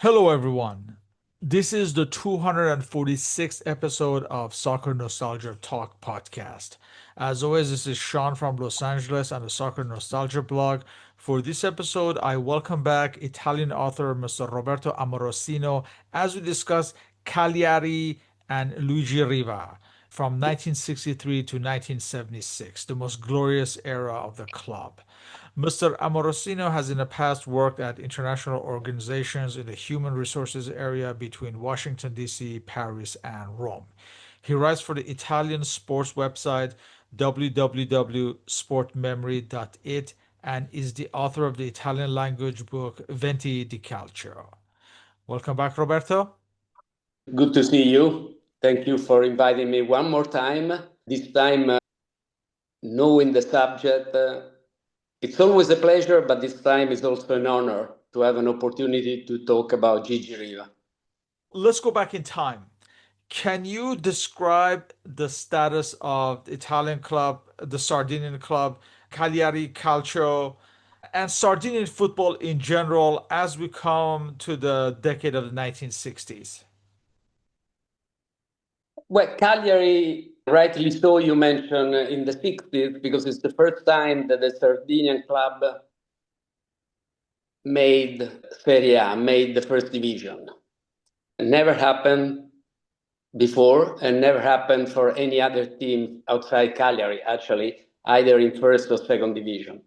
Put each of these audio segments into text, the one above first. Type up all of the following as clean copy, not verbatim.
Hello, everyone. This is the 246th episode of Soccer Nostalgia Talk Podcast. As always, this is Sean from Los Angeles and the Soccer Nostalgia blog. For this episode, I welcome back Italian author Mr. Roberto Amorosino as we discuss Cagliari and Luigi Riva from 1963 to 1976, the most glorious era of the club. Mr. Amorosino has in the past worked at international organizations in the human resources area between Washington, D.C., Paris, and Rome. He writes for the Italian sports website www.sportmemory.it and is the author of the Italian language book Venti di Calcio. Welcome back, Roberto. Good to see you. Thank you for inviting me one more time. This time, knowing the subject, it's always a pleasure, but this time is also an honor to have an opportunity to talk about Gigi Riva. Let's go back in time. Can you describe the status of the Italian club, the Sardinian club, Cagliari Calcio, and Sardinian football in general as we come to the decade of the 1960s? Well, Cagliari, rightly so, you mentioned in the 60s, because it's the first time that the Sardinian club made Serie A, made the first division. It never happened before and never happened for any other team outside Cagliari, actually, either in first or second division.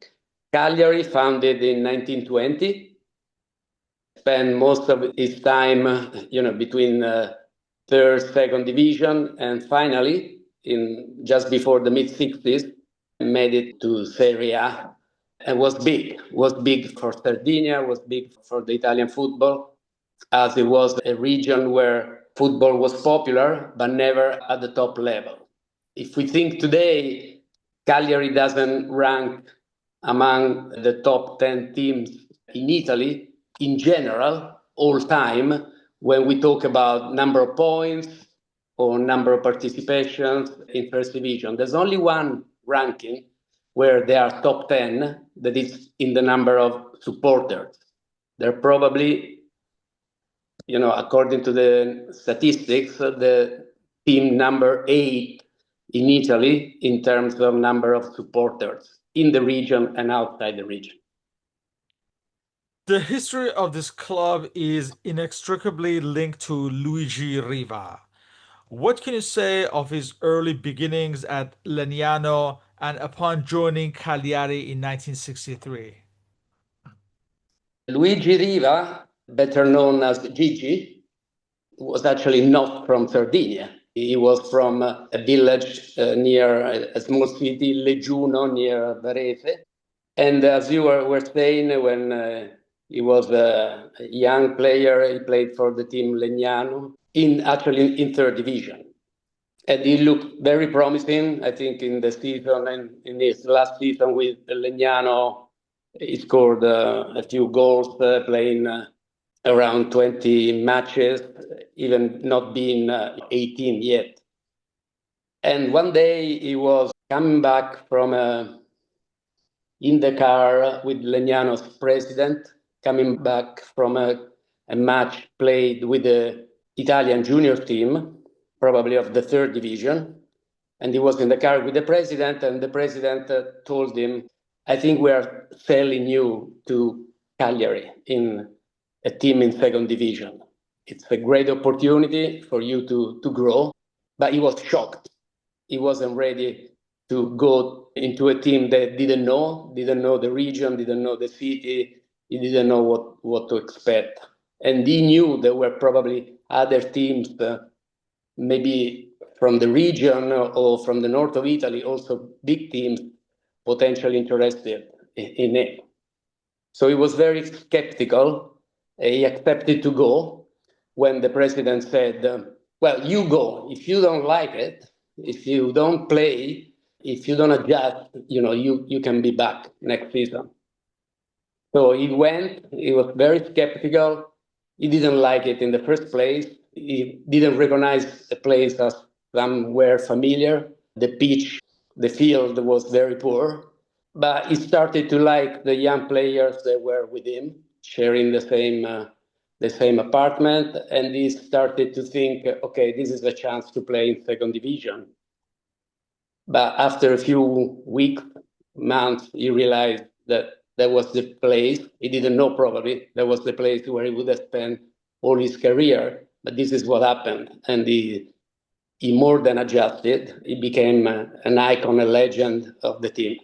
Cagliari, founded in 1920, spent most of its time, between third, second division, and finally, in just before the mid 60s, made it to Serie A, and was big for Sardinia, was big for the Italian football, as it was a region where football was popular, but never at the top level. If we think today, Cagliari doesn't rank among the top 10 teams in Italy in general, all time, when we talk about number of points or number of participations in first division. There's only one ranking where they are top 10, that is in the number of supporters. They're probably, according to the statistics, the team number 8 in Italy in terms of number of supporters in the region and outside the region. The history of this club is inextricably linked to Luigi Riva. What can you say of his early beginnings at Legnano and upon joining Cagliari in 1963? Luigi Riva, better known as Gigi, was actually not from Sardinia. He was from a village near a small city, Leggiuno, near Varese. And as you were saying, when he was a young player, he played for the team Legnano, actually in third division. And he looked very promising, I think, in the season, and in his last season with Legnano, he scored a few goals, playing around 20 matches, even not being 18 yet. And one day he was coming back from in the car with Legnano's president, coming back from a match played with the Italian junior team, probably of the third division. And he was in the car with the president, and the president told him, I think we are selling you to Cagliari in a team in second division. It's a great opportunity for you to grow. But he was shocked. He wasn't ready to go into a team that didn't know the region, didn't know the city. He didn't know what to expect. And he knew there were probably other teams, maybe from the region or from the north of Italy, also big teams potentially interested in it. So he was very skeptical. He accepted to go when the president said, well, you go. If you don't like it, if you don't play, if you don't adjust, you can be back next season. So he went. He was very skeptical. He didn't like it in the first place. He didn't recognize the place as somewhere familiar. The pitch, the field was very poor. But he started to like the young players that were with him, sharing the the same apartment, and he started to think, okay, this is a chance to play in second division. But after a few weeks, months, he realized that that was the place. He didn't know probably that was the place where he would have spent all his career. But this is what happened, and he more than adjusted. He became an icon, a legend of the team.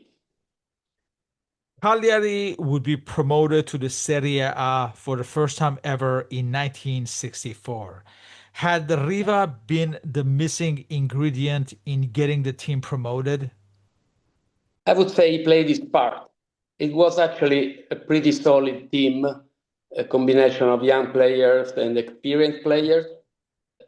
Cagliari would be promoted to the Serie A for the first time ever in 1964. Had the Riva been the missing ingredient in getting the team promoted? I would say he played his part. It was actually a pretty solid team, a combination of young players and experienced players.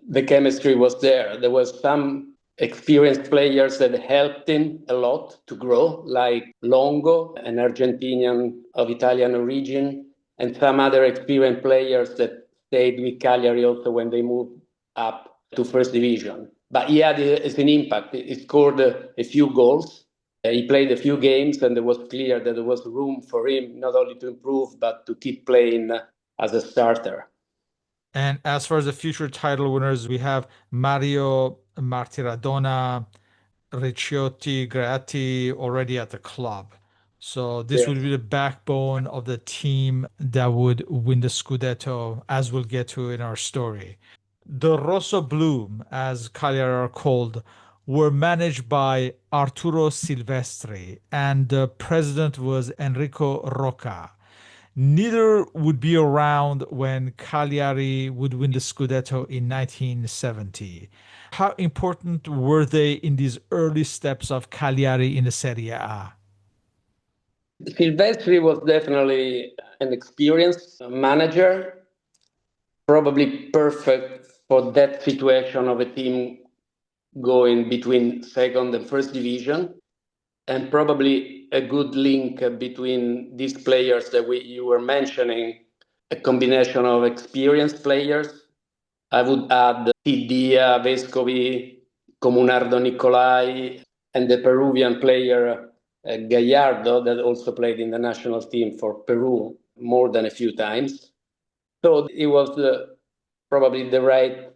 The chemistry was there. There was some experienced players that helped him a lot to grow, like Longo, an Argentinian of Italian origin, and some other experienced players that stayed with Cagliari also when they moved up to first division. But he had an impact. He scored a few goals. He played a few games, and it was clear that there was room for him not only to improve, but to keep playing as a starter. And as far as the future title winners, we have Mario Martiradona, Ricciotti, Gratti already at the club. So this Yes. would be the backbone of the team that would win the Scudetto, as we'll get to in our story. The Rosso Blu, as Cagliari are called, were managed by Arturo Silvestri, and the president was Enrico Rocca. Neither would be around when Cagliari would win the Scudetto in 1970. How important were they in these early steps of Cagliari in the Serie A? Silvestri was definitely an experienced manager, probably perfect for that situation of a team going between second and first division, and probably a good link between these players that you were mentioning, a combination of experienced players. I would add Tidia, Vescovi, Comunardo Nicolai, and the Peruvian player Gallardo that also played in the national team for Peru more than a few times. So it was probably the right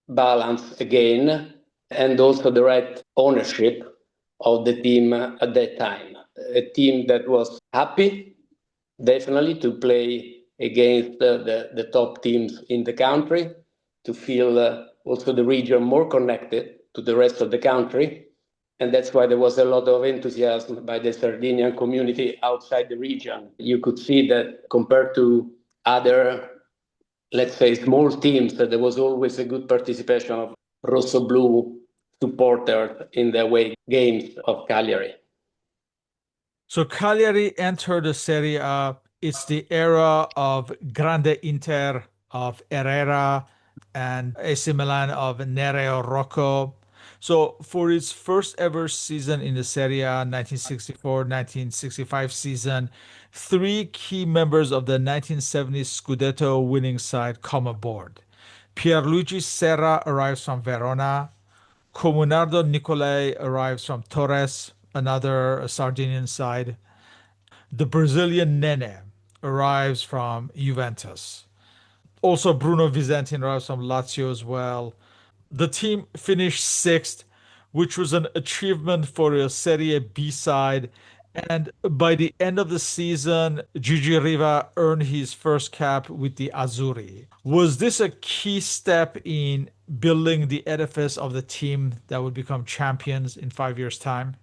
balance again, and also the right ownership of the team at that time. A team that was happy, definitely, to play against the top teams in the country, to feel also the region more connected to the rest of the country. And that's why there was a lot of enthusiasm by the Sardinian community outside the region. You could see that compared to other, let's say, small teams, that there was always a good participation of Rosso Blu supporters in the away games of Cagliari. So Cagliari entered the Serie A. It's the era of Grande Inter, of Herrera, and AC Milan of Nereo Rocco. So for its first ever season in the Serie A, 1964-1965 season, three key members of the 1970 Scudetto winning side come aboard. Pierluigi Serra arrives from Verona. Comunardo Nicolai arrives from Torres, another Sardinian side. The Brazilian Nene arrives from Juventus. Also, Bruno Vizentin arrives from Lazio as well. The team finished sixth, which was an achievement for a Serie B side. And by the end of the season, Gigi Riva earned his first cap with the Azzurri. Was this a key step in building the edifice of the team that would become champions in 5 years' time?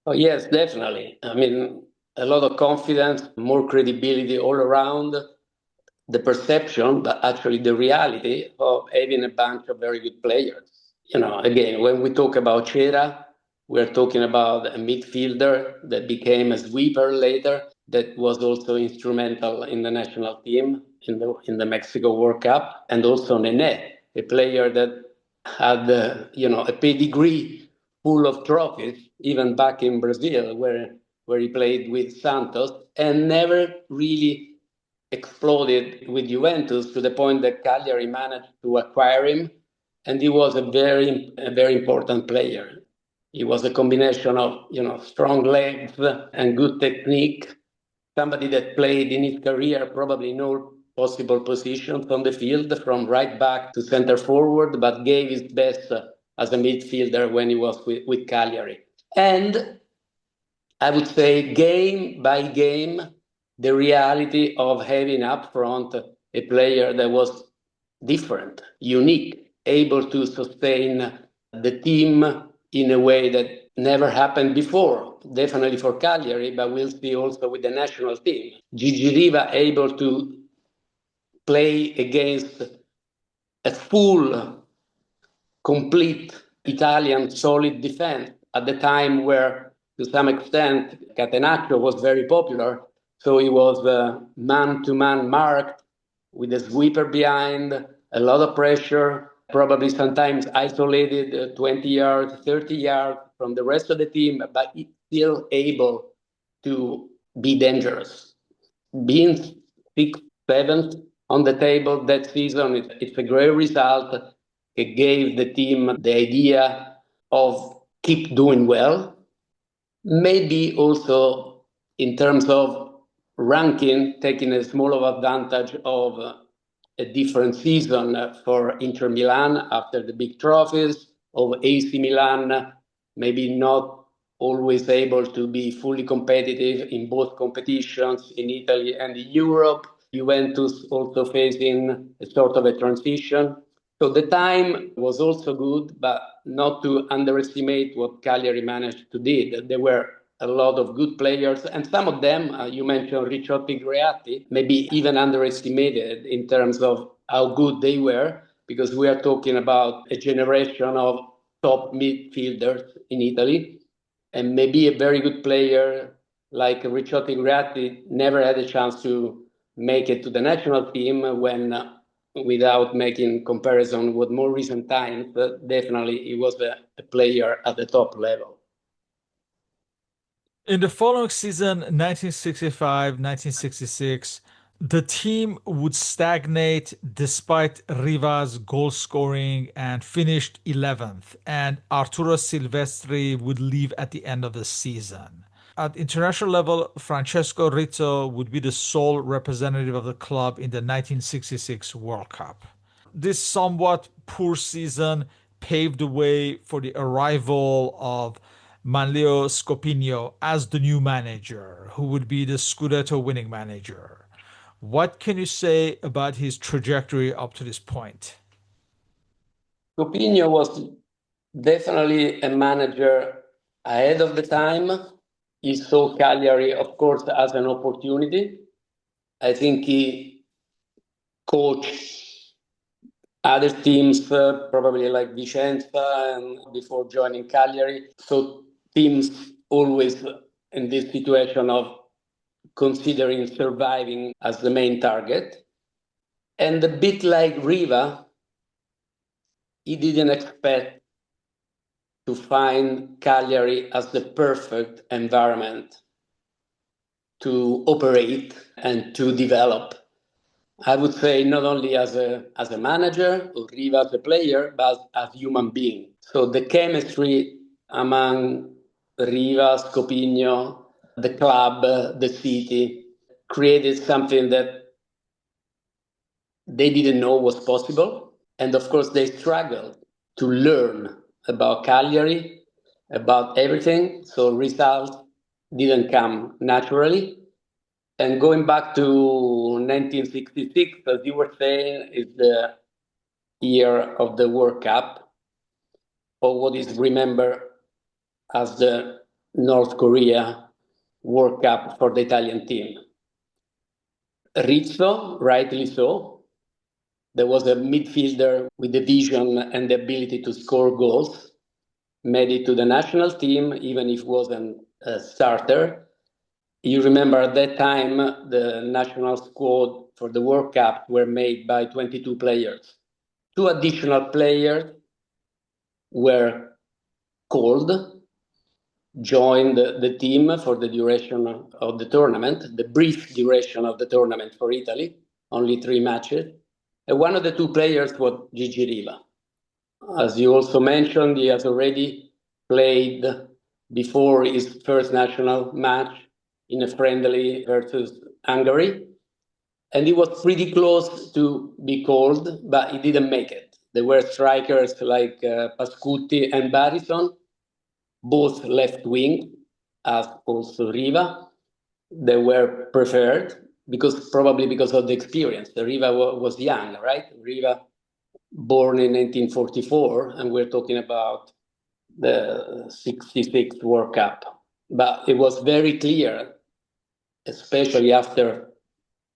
Oh, yes, definitely. I mean, a lot of confidence, more credibility all around, the perception, but actually the reality of having a bunch of very good players. You know, again, when we talk about Cera, we're talking about a midfielder that became a sweeper later, that was also instrumental in the national team in the Mexico World Cup, and also Nene, a player that had a pedigree full of trophies, even back in Brazil, where he played with Santos, and never really exploded with Juventus to the point that Cagliari managed to acquire him, and he was a very important player. He was a combination of strong legs and good technique, somebody that played in his career probably in all possible positions on the field, from right back to center forward, but gave his best as a midfielder when he was with Cagliari. And I would say game by game, the reality of having up front a player that was different, unique, able to sustain the team in a way that never happened before, definitely for Cagliari, but we'll see also with the national team. Gigi Riva able to play against a full, complete Italian solid defense at the time where, to some extent, Catenaccio was very popular. So he was man-to-man marked with a sweeper behind, a lot of pressure, probably sometimes isolated 20 yards, 30 yards from the rest of the team, but he's still able to be dangerous. Being sixth, seventh on the table that season, it's a great result. It gave the team the idea of keep doing well. Maybe also in terms of ranking, taking a small of advantage of a different season for Inter Milan after the big trophies, of AC Milan, maybe not always able to be fully competitive in both competitions in Italy and in Europe. Juventus also facing a sort of a transition. So the time was also good, but not to underestimate what Cagliari managed to do. There were a lot of good players, and some of them, you mentioned Ricciotti Greatti, maybe even underestimated in terms of how good they were, because we are talking about a generation of top midfielders in Italy, and maybe a very good player like Ricciotti Greatti never had a chance to make it to the national team when without making comparison with more recent times, but definitely he was a player at the top level. In the following season, 1965-1966, the team would stagnate despite Riva's goal scoring and finished 11th, and Arturo Silvestri would leave at the end of the season. At international level, Francesco Rizzo would be the sole representative of the club in the 1966 World Cup. This somewhat poor season paved the way for the arrival of Manlio Scopigno as the new manager, who would be the Scudetto winning manager. What can you say about his trajectory up to this point? Scopigno was definitely a manager ahead of the time. He saw Cagliari, of course, as an opportunity. I think he coached other teams, probably like Vicenza, and before joining Cagliari. So teams always in this situation of considering surviving as the main target. And a bit like Riva, he didn't expect to find Cagliari as the perfect environment to operate and to develop. I would say not only as a manager or Riva as a player, but as human being. So the chemistry among Riva, Scopigno, the club, the city, created something that they didn't know was possible. And of course, they struggled to learn about Cagliari, about everything. So results didn't come naturally. And going back to 1966, as you were saying, is the year of the World Cup, or what is remembered as the North Korea World Cup for the Italian team. Rizzo, rightly so, there was a midfielder with the vision and the ability to score goals, made it to the national team, even if wasn't a starter. You remember at that time, the national squad for the World Cup were made by 22 players. Two additional players were called, joined the team for the duration of the tournament, the brief duration of the tournament for Italy, only 3 matches. And one of the two players was Gigi Riva. As you also mentioned, he has already played before his first national match in a friendly versus Hungary. And he was pretty close to be called, but he didn't make it. There were strikers like Pascutti and Barison, both left wing, as also Riva. They were preferred probably because of the experience. The Riva was young, right? Riva born in 1944, and we're talking about the 66th World Cup. But it was very clear, especially after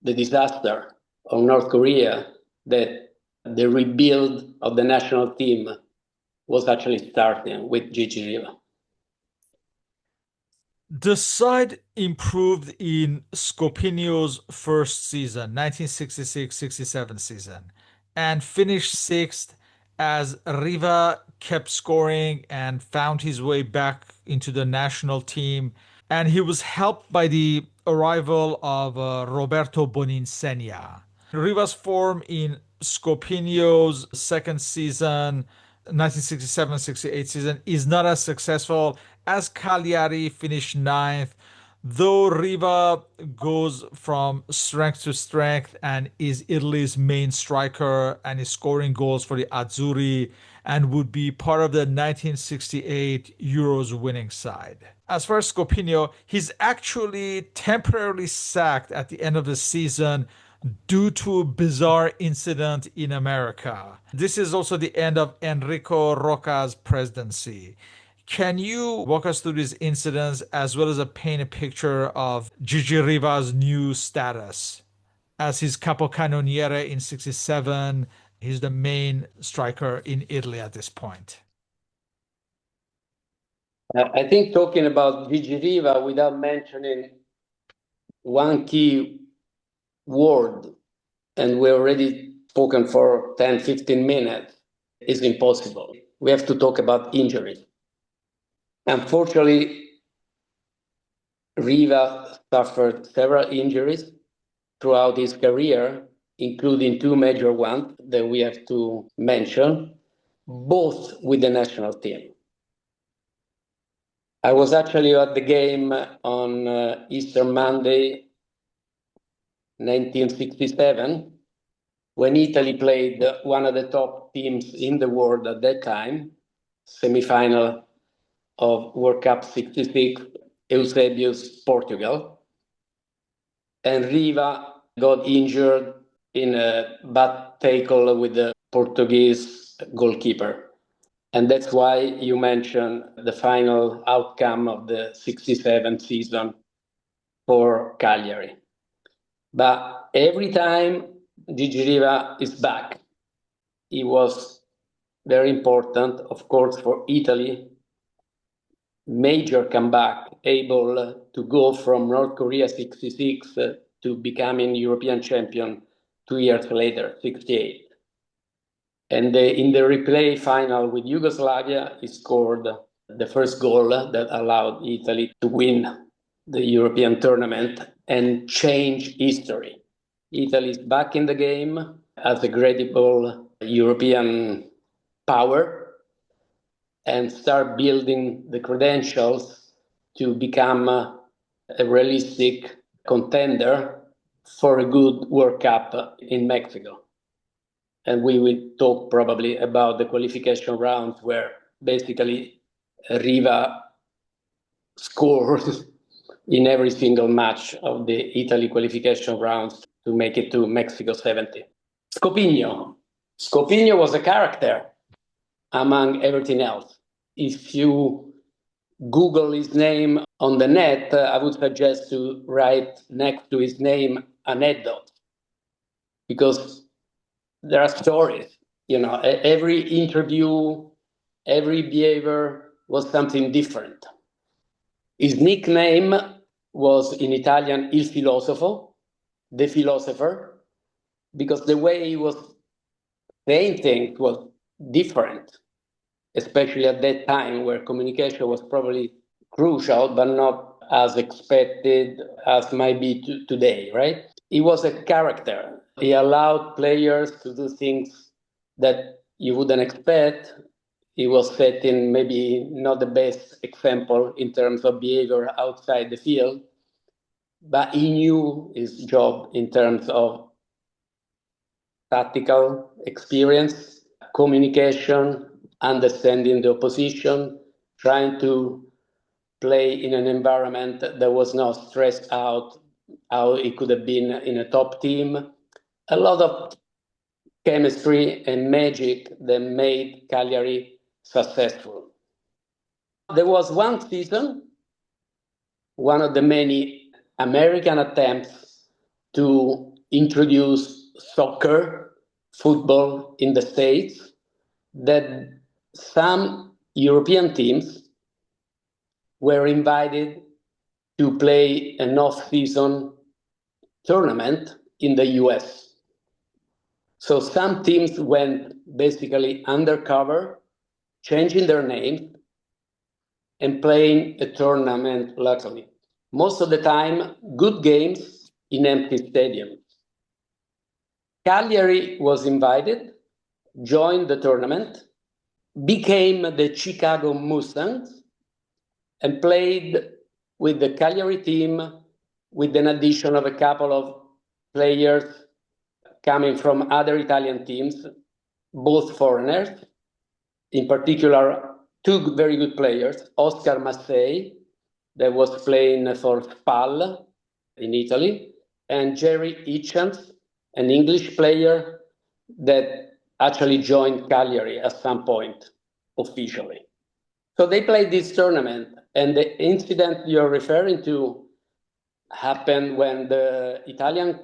the disaster of North Korea, that the rebuild of the national team was actually starting with Gigi Riva. The side improved in Scopinio's first season, 1966-67 season, and finished sixth as Riva kept scoring and found his way back into the national team. And he was helped by the arrival of Roberto Boninsegna. Riva's form in Scopinio's second season, 1967-68 season, is not as successful as Cagliari finished ninth, though Riva goes from strength to strength and is Italy's main striker and is scoring goals for the Azzurri and would be part of the 1968 Euros winning side. As far as Scopinio, he's actually temporarily sacked at the end of the season due to a bizarre incident in America. This is also the end of Enrico Roca's presidency. Can you walk us through these incidents as well as paint a picture of Gigi Riva's new status? As his capocannoniere in 67, he's the main striker in Italy at this point. I think talking about Gigi Riva without mentioning one key word, and we already spoken for 10, 15 minutes, is impossible. We have to talk about injuries. Unfortunately, Riva suffered several injuries throughout his career, including two major ones that we have to mention, both with the national team. I was actually at the game on Easter Monday, 1967, when Italy played one of the top teams in the world at that time, semifinal of World Cup 66, Eusebius, Portugal. And Riva got injured in a bad tackle with the Portuguese goalkeeper. And that's why you mentioned the final outcome of the 67 season for Cagliari. But every time Gigi Riva is back, he was very important, of course, for Italy. Major comeback, able to go from North Korea 66 to becoming European champion 2 years later, 68. And in the replay final with Yugoslavia, he scored the first goal that allowed Italy to win the European tournament and change history. Italy is back in the game as a credible European power and start building the credentials to become a realistic contender for a good World Cup in Mexico. And we will talk probably about the qualification rounds where basically Riva scored in every single match of the Italy qualification rounds to make it to Mexico 70. Scopinio. Scopinio was a character among everything else. If you Google his name on the net, I would suggest to write next to his name anecdote, because there are stories. Every interview, every behavior was something different. His nickname was in Italian Il Filosofo, the philosopher, because the way he was saying things was different, especially at that time where communication was probably crucial, but not as expected as might be today, right? He was a character. He allowed players to do things that you wouldn't expect. He was setting maybe not the best example in terms of behavior outside the field, but he knew his job in terms of tactical experience, communication, understanding the opposition, trying to play in an environment that was not stressed out how it could have been in a top team. A lot of chemistry and magic that made Cagliari successful. There was one season, one of the many American attempts to introduce soccer, football in the States, that some European teams were invited to play an off-season tournament in the US. So some teams went basically undercover, changing their name and playing a tournament locally. Most of the time, good games in empty stadiums. Cagliari was invited, joined the tournament, became the Chicago Mustangs, and played with the Cagliari team with an addition of a couple of players coming from other Italian teams, both foreigners, in particular, two very good players, Oscar Massei, that was playing for Spal in Italy, and Jerry Hitchens, an English player that actually joined Cagliari at some point officially. So they played this tournament, and the incident you're referring to happened when the Italian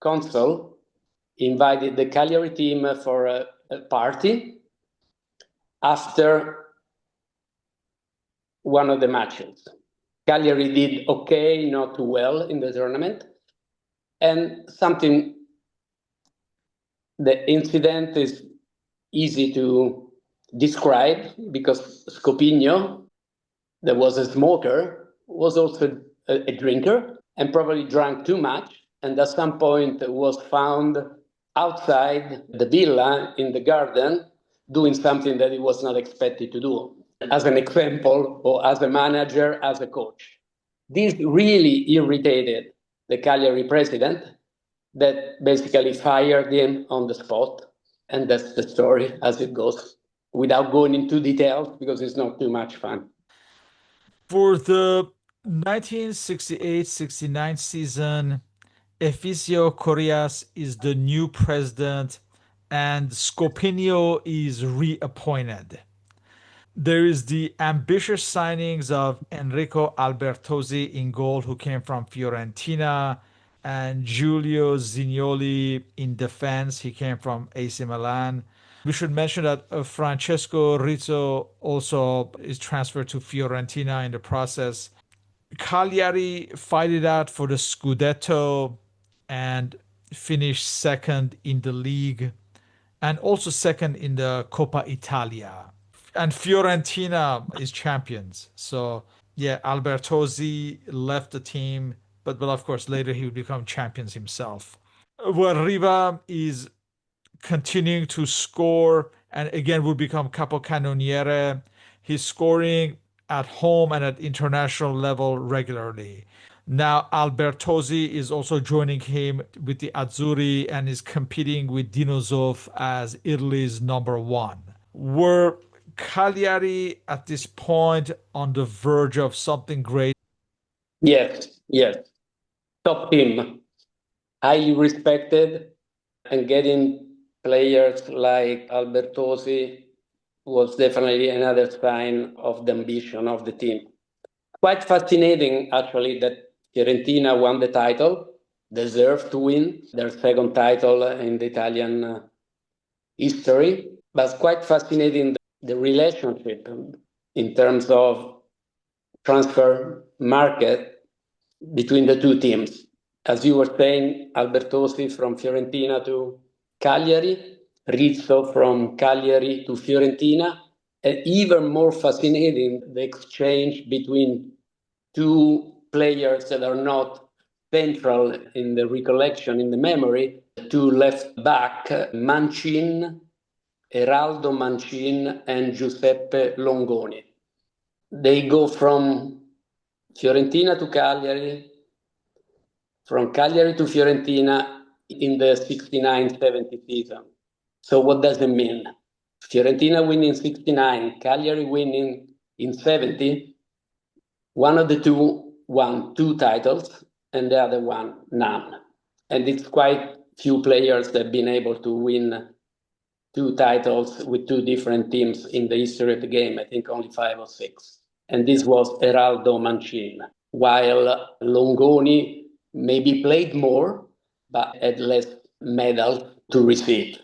consul invited the Cagliari team for a party after one of the matches. Cagliari did okay, not too well in the tournament. And the incident is easy to describe because Scopigno, that was a smoker, was also a drinker and probably drank too much. And at some point was found outside the villa in the garden doing something that he was not expected to do, as an example, or as a manager, as a coach. This really irritated the Cagliari president that basically fired him on the spot. And that's the story as it goes, without going into details because it's not too much fun. For the 1968-69 season, Efisio Corias is the new president and Scopinio is reappointed. There is the ambitious signings of Enrico Albertosi in goal, who came from Fiorentina, and Giulio Zignoli in defense. He came from AC Milan. We should mention that Francesco Rizzo also is transferred to Fiorentina in the process. Cagliari fight it out for the Scudetto and finished second in the league and also second in the Coppa Italia. And Fiorentina is champions. So yeah, Albertosi left the team, but of course later he would become champions himself. Well, Riva is continuing to score and again will become capocannoniere. He's scoring at home and at international level regularly. Now Albertosi is also joining him with the Azzurri and is competing with Dinosov as Italy's number one. Were Cagliari at this point on the verge of something great? Yes, yes. Top team, highly respected, and getting players like Albertosi was definitely another sign of the ambition of the team. Quite fascinating, actually, that Fiorentina won the title, deserved to win their second title in the Italian history. But it's quite fascinating the relationship in terms of transfer market between the two teams. As you were saying, Albertosi from Fiorentina to Cagliari, Rizzo from Cagliari to Fiorentina, and even more fascinating, the exchange between two players that are not central in the recollection, in the memory, two left back, Mancin, Eraldo Mancin, and Giuseppe Longoni. They go from Fiorentina to Cagliari, from Cagliari to Fiorentina in the 69-70 season. So what does it mean? Fiorentina winning 69, Cagliari winning in 70. One of the two won 2 titles and the other one none. And it's quite few players that have been able to win 2 titles with 2 different teams in the history of the game. I think only 5 or 6. And this was Eraldo Mancin, while Longoni maybe played more, but had less medals to receive.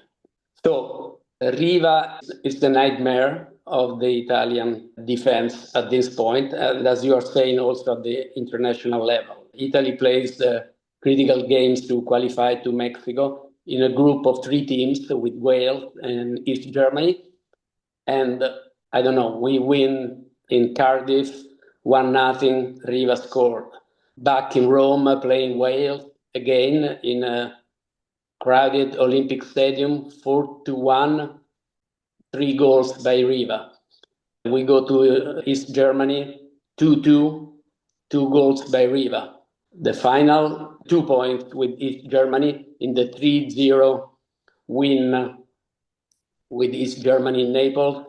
So Riva is the nightmare of the Italian defense at this point, and as you are saying, also at the international level. Italy plays the critical games to qualify to Mexico in a group of 3 teams with Wales and East Germany. And I don't know, we win in Cardiff 1-0, Riva scored. Back in Rome, playing Wales again in a crowded Olympic Stadium, 4-1, 3 goals by Riva. We go to East Germany, 2-2, 2 goals by Riva. The final, 2 points with East Germany in the 3-0 win with East Germany in Naples.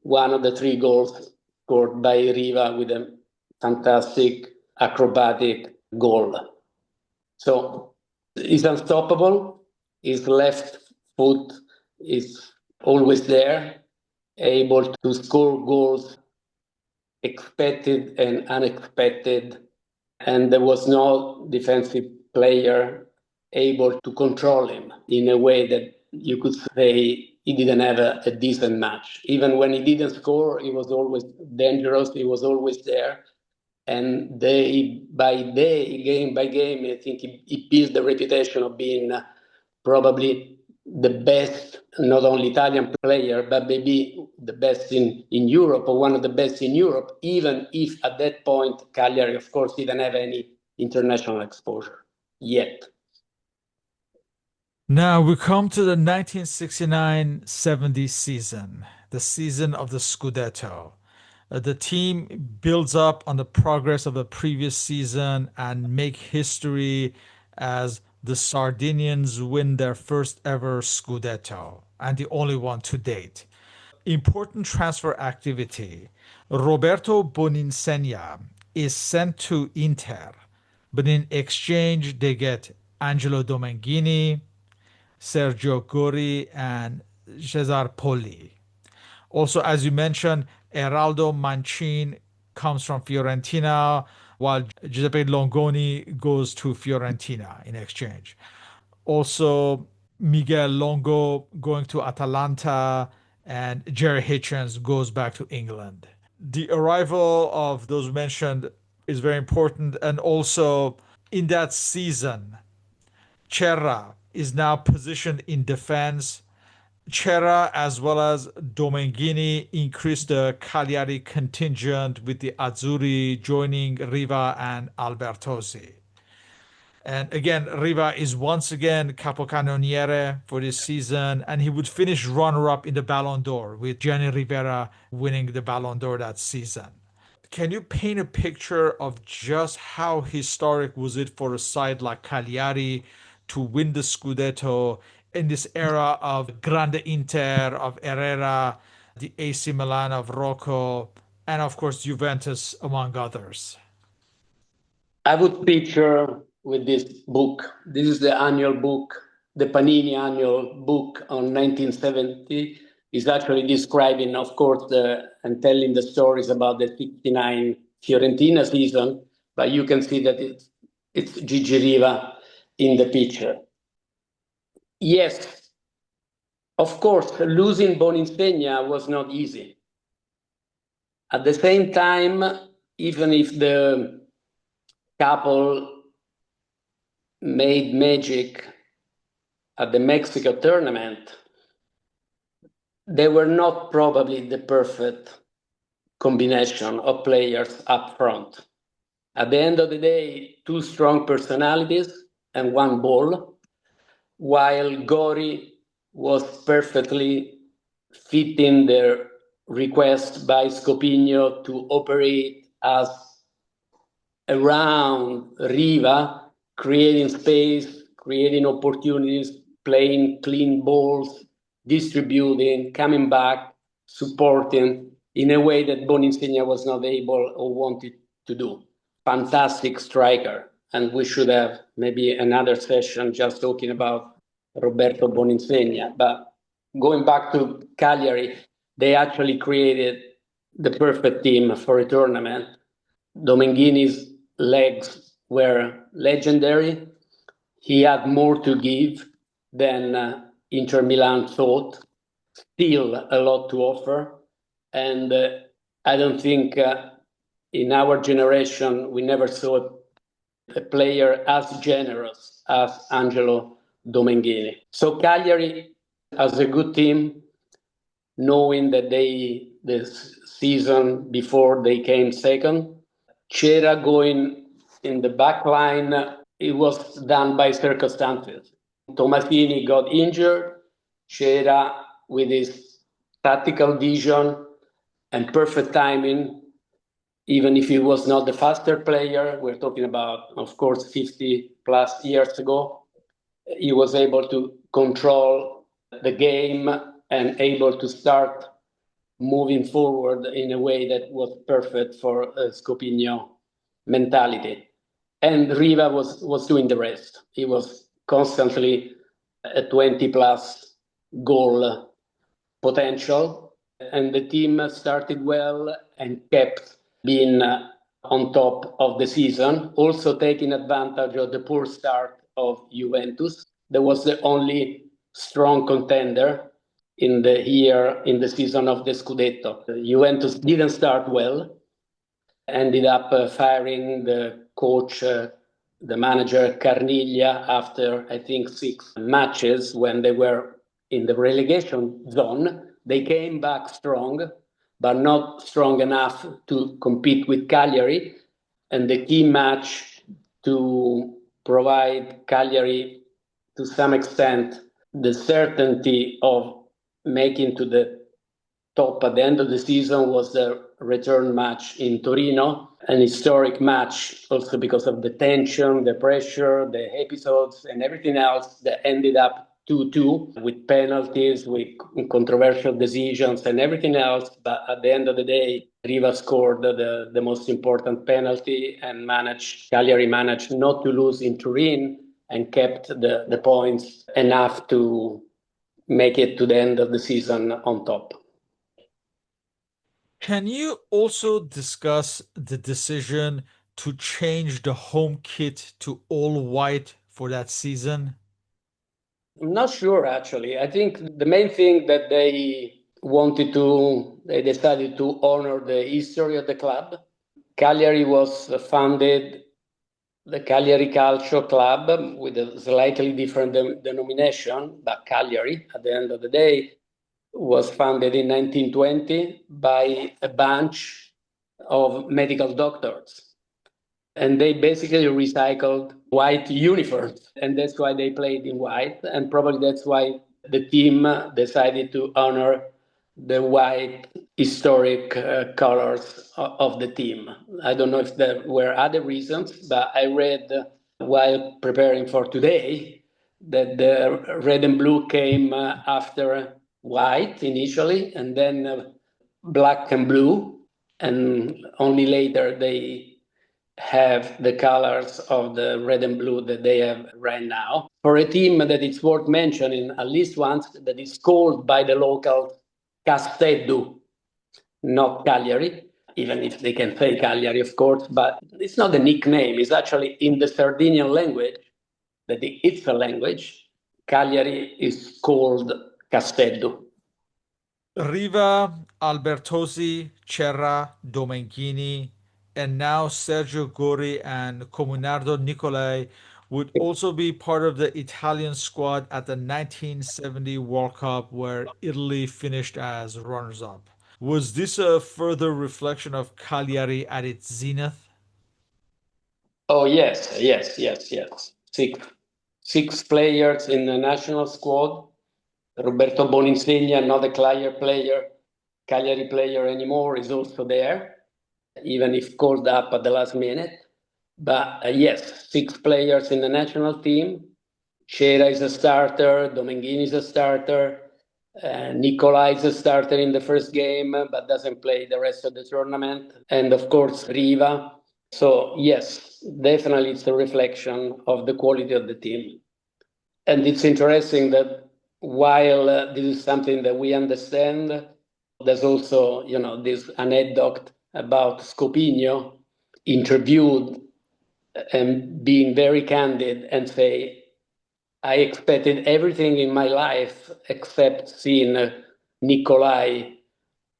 One of the 3 goals scored by Riva with a fantastic acrobatic goal. So he's unstoppable. His left foot is always there, able to score goals expected and unexpected. And there was no defensive player able to control him in a way that you could say he didn't have a decent match. Even when he didn't score, he was always dangerous. He was always there. And day by day, game by game, I think he built the reputation of being probably the best, not only Italian player, but maybe the best in Europe, or one of the best in Europe, even if at that point, Cagliari, of course, didn't have any international exposure yet. Now we come to the 1969-70 season, the season of the Scudetto. The team builds up on the progress of the previous season and make history as the Sardinians win their first ever Scudetto and the only one to date. Important transfer activity. Roberto Boninsegna is sent to Inter, but in exchange they get Angelo Domenghini, Sergio Gori, and Cesar Poli. Also, as you mentioned, Eraldo Mancin comes from Fiorentina, while Giuseppe Longoni goes to Fiorentina in exchange. Also, Miguel Longo going to Atalanta, and Jerry Hitchens goes back to England. The arrival of those mentioned is very important, and also in that season, Cerra is now positioned in defense. Cerra as well as Domenghini increased the Cagliari contingent with the Azzurri joining Riva and Albertosi. And again, Riva is once again capocannoniere for this season, and he would finish runner-up in the Ballon d'Or with Gianni Rivera winning the Ballon d'Or that season. Can you paint a picture of just how historic was it for a side like Cagliari to win the Scudetto in this era of Grande Inter, of Herrera, the AC Milan of Rocco, and of course Juventus, among others? I would picture with this book, this is the annual book, the Panini annual book on 1970, is actually describing, of course, and telling the stories about the 69 Fiorentina season, but you can see that it's Gigi Riva in the picture. Yes, of course, losing Boninsegna was not easy. At the same time, even if the couple made magic at the Mexico tournament, they were not probably the perfect combination of players up front. At the end of the day, 2 strong personalities and 1 ball, while Gori was perfectly fitting the request by Scopigno to operate as around Riva, creating space, creating opportunities, playing clean balls, distributing, coming back, supporting in a way that Boninsegna was not able or wanted to do. Fantastic striker. And we should have maybe another session just talking about Roberto Boninsegna. But going back to Cagliari, they actually created the perfect team for a tournament. Domenghini's legs were legendary. He had more to give than Inter Milan thought. Still a lot to offer. And I don't think in our generation we never saw a player as generous as Angelo Domenghini. So Cagliari has a good team, knowing that the season before they came second. Cera going in the back line, it was done by circumstances. Tomasini got injured. Cera, with his tactical vision and perfect timing, even if he was not the faster player, we're talking about, of course, 50 plus years ago, he was able to control the game and able to start moving forward in a way that was perfect for Scopigno mentality. And Riva was doing the rest. He was constantly a 20 plus goal potential. And the team started well and kept being on top of the season, also taking advantage of the poor start of Juventus. That was the only strong contender in the season of the Scudetto. Juventus didn't start well, ended up firing the coach, the manager Carniglia, after I think 6 matches when they were in the relegation zone. They came back strong, but not strong enough to compete with Cagliari. And the key match to provide Cagliari, to some extent, the certainty of making to the top at the end of the season was the return match in Torino, an historic match also because of the tension, the pressure, the episodes, and everything else that ended up 2-2 with penalties, with controversial decisions and everything else. But at the end of the day, Riva scored the most important penalty and Cagliari managed not to lose in Turin and kept the points enough to make it to the end of the season on top. Can you also discuss the decision to change the home kit to all white for that season? I'm not sure, actually. I think the main thing that they decided to honor the history of the club. Cagliari was founded, the Cagliari Calcio Club, with a slightly different denomination, but Cagliari, at the end of the day, was founded in 1920 by a bunch of medical doctors. And they basically recycled white uniforms. And that's why they played in white. And probably that's why the team decided to honor the white historic colors of the team. I don't know if there were other reasons, but I read while preparing for today that the red and blue came after white initially, and then black and blue, and only later they have the colors of the red and blue that they have right now. For a team that it's worth mentioning at least once, that is called by the local Castello, not Cagliari, even if they can say Cagliari, of course, but it's not a nickname. It's actually in the Sardinian language, that it's a language. Cagliari is called Castello. Riva, Albertosi, Cerra, Domenghini, and now Sergio Gori and Comunardo Nicolai would also be part of the Italian squad at the 1970 World Cup, where Italy finished as runners-up. Was this a further reflection of Cagliari at its zenith? Oh, yes. Six players in the national squad. Roberto Boninsegna, not a Cagliari player anymore, is also there, even if called up at the last minute. But yes, 6 players in the national team. Cera is a starter, Domenghini is a starter, Nicolai is a starter in the first game, but doesn't play the rest of the tournament. And of course, Riva. So yes, definitely it's a reflection of the quality of the team. And it's interesting that while this is something that we understand, there's also, this anecdote about Scopigno interviewed and being very candid and say, I expected everything in my life except seeing Nicolai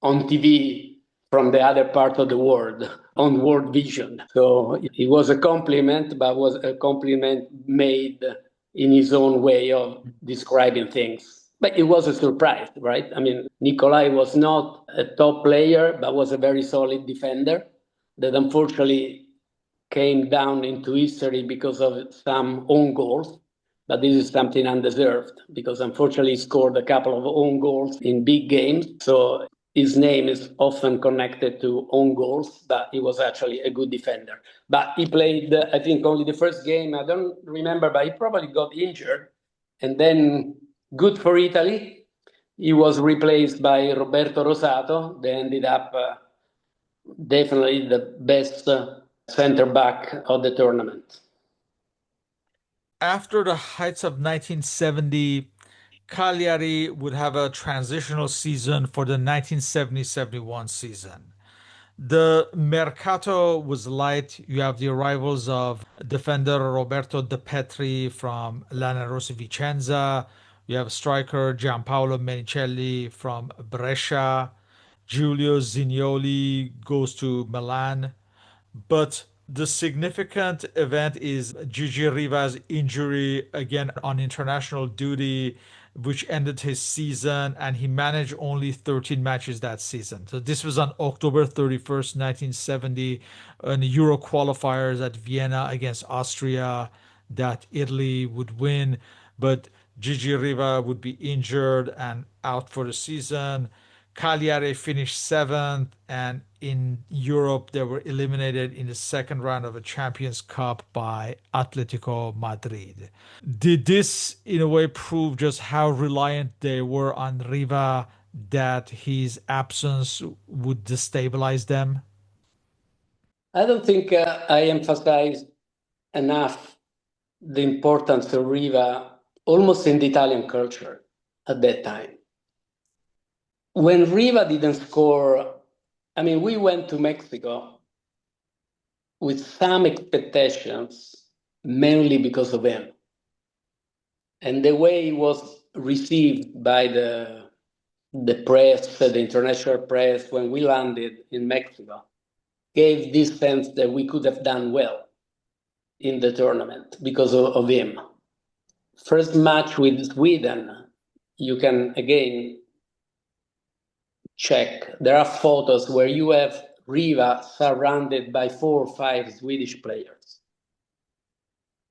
on TV from the other part of the world, on World Vision. So it was a compliment, but was a compliment made in his own way of describing things. But it was a surprise, right? I mean, Nicolai was not a top player, but was a very solid defender that unfortunately came down into history because of some own goals. But this is something undeserved because unfortunately he scored a couple of own goals in big games. So his name is often connected to own goals, but he was actually a good defender. But he played, I think, only the first game. I don't remember, but he probably got injured. And then, good for Italy, he was replaced by Roberto Rosato. They ended up definitely the best center back of the tournament. After the heights of 1970, Cagliari would have a transitional season for the 1970-71 season. The Mercato was light. You have the arrivals of defender Roberto De Petri from Lanerossi Vicenza. You have striker Gianpaolo Menicelli from Brescia. Giulio Zinioli goes to Milan. But the significant event is Gigi Riva's injury again on international duty, which ended his season, and he managed only 13 matches that season. So this was on October 31st, 1970, in the Euro qualifiers at Vienna against Austria, that Italy would win, but Gigi Riva would be injured and out for the season. Cagliari finished seventh, and in Europe, they were eliminated in the second round of the Champions Cup by Atletico Madrid. Did this, in a way, prove just how reliant they were on Riva, that his absence would destabilize them? I don't think I emphasized enough the importance of Riva almost in the Italian culture at that time. When Riva didn't score, I mean, we went to Mexico with some expectations, mainly because of him. And the way he was received by the press, the international press, when we landed in Mexico, gave this sense that we could have done well in the tournament because of him. First match with Sweden, you can again check. There are photos where you have Riva surrounded by 4 or 5 Swedish players.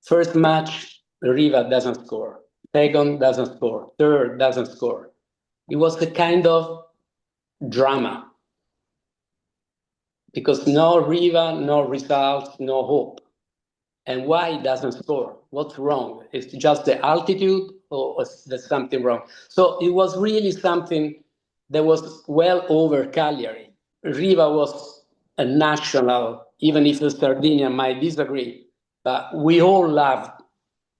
First match, Riva doesn't score. Second doesn't score. Third doesn't score. It was a kind of drama because no Riva, no results, no hope. And why it doesn't score? What's wrong? It's just the altitude, or there's something wrong? So it was really something that was well over Cagliari. Riva was a national, even if the Sardinian might disagree, but we all loved,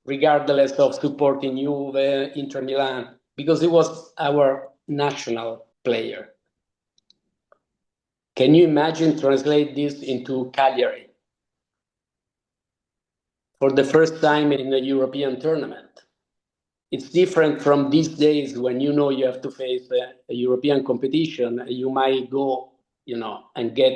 regardless of supporting Juve, Inter Milan, because it was our national player. Can you imagine translate this into Cagliari? For the first time in a European tournament. It's different from these days when you have to face a European competition. You might go, and get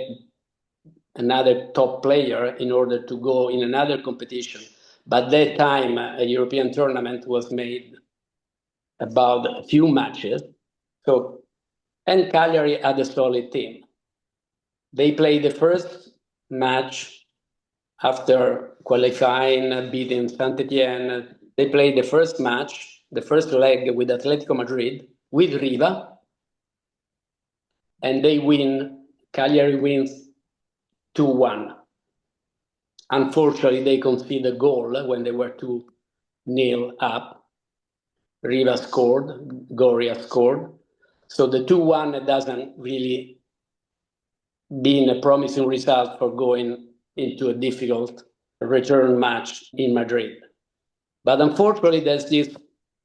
another top player in order to go in another competition. But that time, a European tournament was made about a few matches. And Cagliari had a solid team. They played the first match after qualifying, beating Saint-Étienne. They played the first match, the first leg with Atletico Madrid, with Riva, and they win. Cagliari wins 2-1. Unfortunately, they conceded a goal when they were 2-0 up. Riva scored, Goria scored. So the 2-1 doesn't really been a promising result for going into a difficult return match in Madrid. But unfortunately, there's this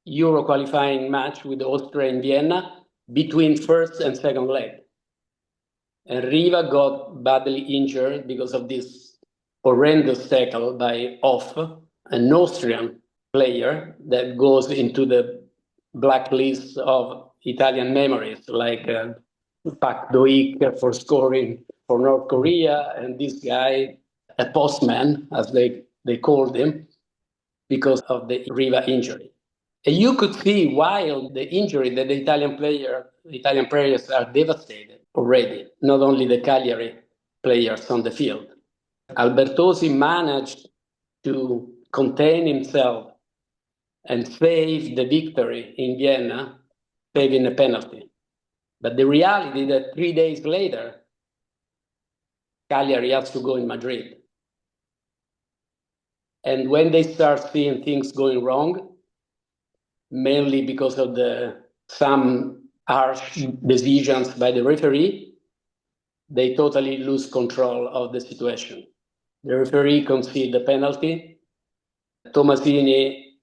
Euro qualifying match with Austria in Vienna between first and second leg. And Riva got badly injured because of this horrendous tackle by Off, an Austrian player that goes into the blacklist of Italian memories, like Pak Doik for scoring for North Korea, and this guy, a postman, as they called him, because of the Riva injury. And you could see while the injury that the Italian players are devastated already, not only the Cagliari players on the field. Albertosi managed to contain himself and save the victory in Vienna, saving a penalty. But the reality that 3 days later, Cagliari has to go in Madrid. And when they start seeing things going wrong, mainly because of some harsh decisions by the referee, they totally lose control of the situation. The referee conceded the penalty. Tomasini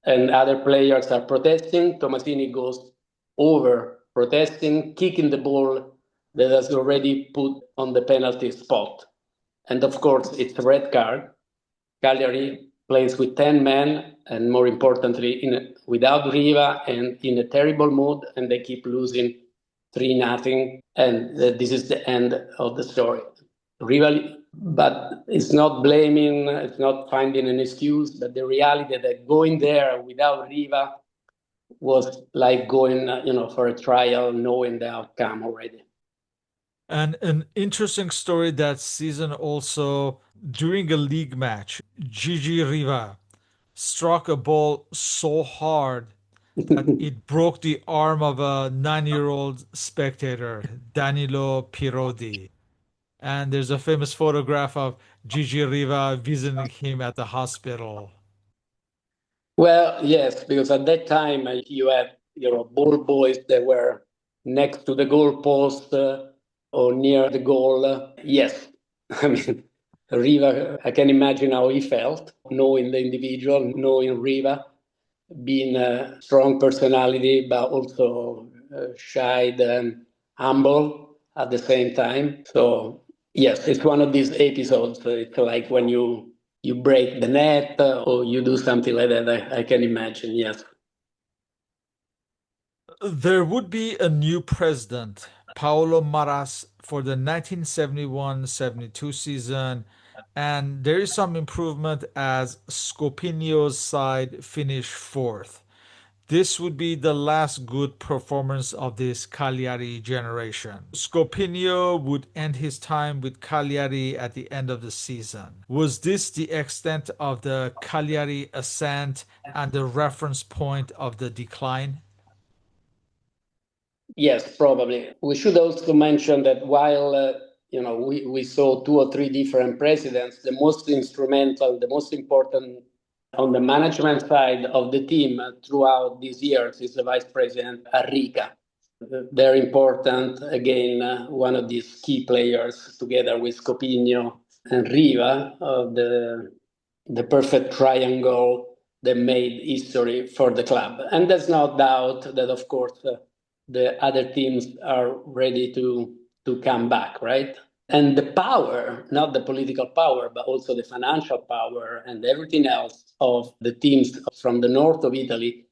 and other players are protesting. Tomasini goes over protesting, kicking the ball that has already put on the penalty spot. And of course, it's a red card. Cagliari plays with 10 men, and more importantly, without Riva and in a terrible mood, and they keep losing 3-0. And this is the end of the story. Riva, but it's not blaming, it's not finding an excuse, but the reality that going there without Riva was like going, for a trial, knowing the outcome already. And an interesting story that season also, during a league match, Gigi Riva struck a ball so hard that it broke the arm of a 9-year-old spectator, Danilo Pirodi. And there's a famous photograph of Gigi Riva visiting him at the hospital. Well, yes, because at that time you had, ball boys that were next to the goal post or near the goal. Yes, I mean, Riva, I can imagine how he felt, knowing the individual, knowing Riva, being a strong personality, but also shy and humble at the same time. So, yes, it's one of these episodes. It's like when you break the net or you do something like that. I can imagine, yes. There would be a new president, Paolo Maras, for the 1971-72 season, and there is some improvement as Scopinio's side finished fourth. This would be the last good performance of this Cagliari generation. Scopinio would end his time with Cagliari at the end of the season. Was this the extent of the Cagliari ascent and the reference point of the decline? Yes, probably. We should also mention that while we saw 2 or 3 different presidents, the most instrumental, the most important on the management side of the team throughout these years is the Vice President Arrica. Very important, again, one of these key players together with Scopigno and Riva, the perfect triangle that made history for the club. And there's no doubt that, of course, the other teams are ready to come back, right? And the power, not the political power, but also the financial power and everything else of the teams from the north of Italy